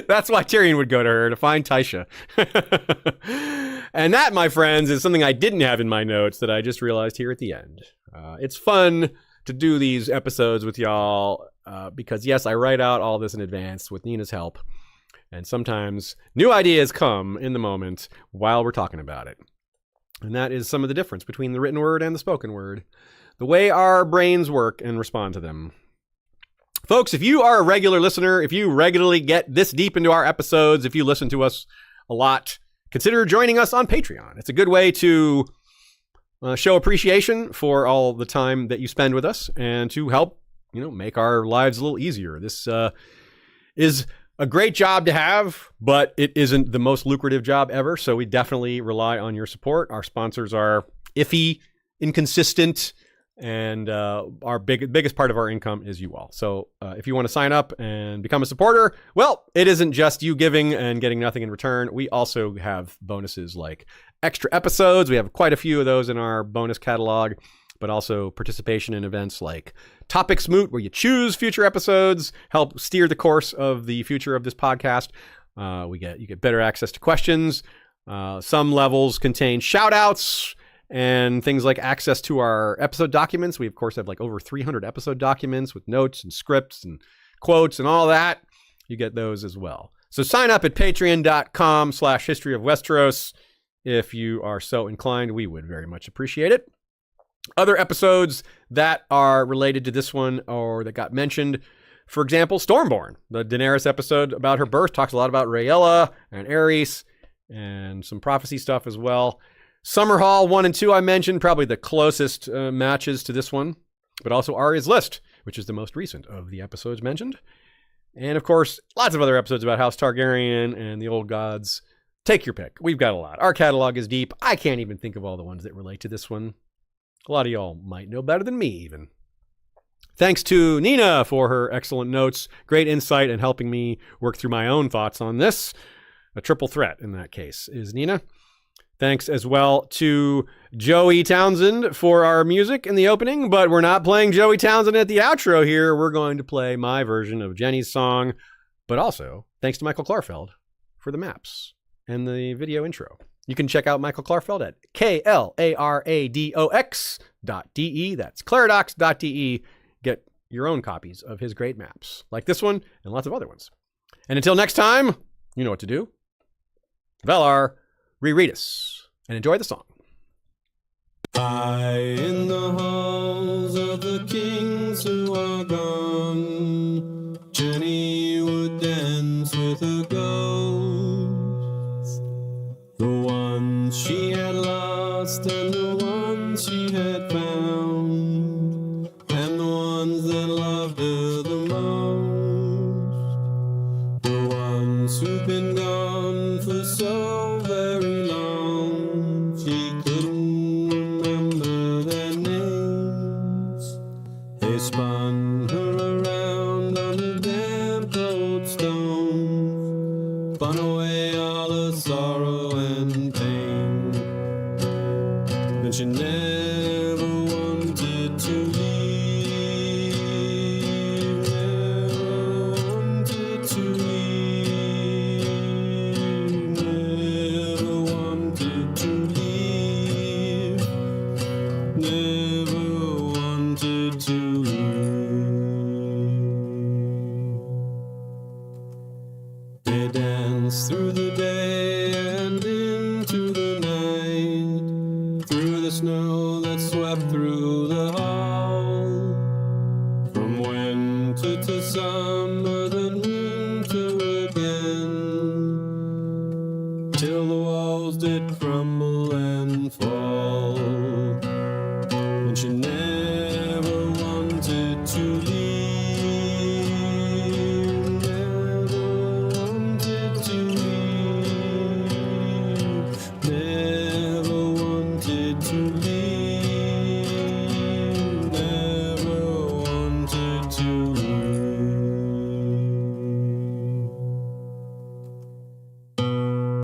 That's why Tyrion would go to her, to find Tysha. And that, my friends, is something I didn't have in my notes that I just realized here at the end. It's fun to do these episodes with y'all because, yes, I write out all this in advance with Nina's help. And sometimes new ideas come in the moment while we're talking about it. And that is some of the difference between the written word and the spoken word. The way our brains work and respond to them. Folks, if you are a regular listener, if you regularly get this deep into our episodes, if you listen to us a lot, consider joining us on Patreon. It's a good way to show appreciation for all the time that you spend with us and to help, make our lives a little easier. This is a great job to have, but it isn't the most lucrative job ever. So we definitely rely on your support. Our sponsors are iffy, inconsistent, and our biggest part of our income is you all. So if you want to sign up and become a supporter, well, it isn't just you giving and getting nothing in return. We also have bonuses like extra episodes. We have quite a few of those in our bonus catalog, but also participation in events like Topics Moot, where you choose future episodes, help steer the course of the future of this podcast. You get better access to questions. Some levels contain shout outs and things like access to our episode documents. We, of course, have like over 300 episode documents with notes and scripts and quotes and all that. You get those as well. So sign up at patreon.com/history of Westeros. If you are so inclined, we would very much appreciate it. Other episodes that are related to this one or that got mentioned, for example, Stormborn, the Daenerys episode about her birth, talks a lot about Rhaella and Aerys and some prophecy stuff as well. Summerhall 1 and 2 I mentioned, probably the closest matches to this one, but also Arya's List, which is the most recent of the episodes mentioned. And of course, lots of other episodes about House Targaryen and the Old Gods. Take your pick. We've got a lot. Our catalog is deep. I can't even think of all the ones that relate to this one. A lot of y'all might know better than me even. Thanks to Nina for her excellent notes, great insight, and helping me work through my own thoughts on this. A triple threat in that case is Nina. Thanks as well to Joey Townsend for our music in the opening, but we're not playing Joey Townsend at the outro here. We're going to play my version of Jenny's song, but also thanks to Michael Klarfeld for the maps and the video intro. You can check out Michael Klarfeld at klaradox.de. That's claradox.de. Get your own copies of his great maps, like this one and lots of other ones. And until next time, you know what to do. Valar, reread us and enjoy the song. High in the halls of the kings who are gone, Jenny would dance with her ghosts, the ones she had lost and the ones she had found, and the ones that loved her the most, the ones who've been gone for so very long, she couldn't remember their names. They spun her around on the damp old stones, spun away all her sorrow and pain, and she never wanted to leave, never wanted to leave, never wanted to leave, never wanted to leave. They danced through the day and into the night, through the snow that swept through the hall, from winter to summer, then winter again, till the walls did crumble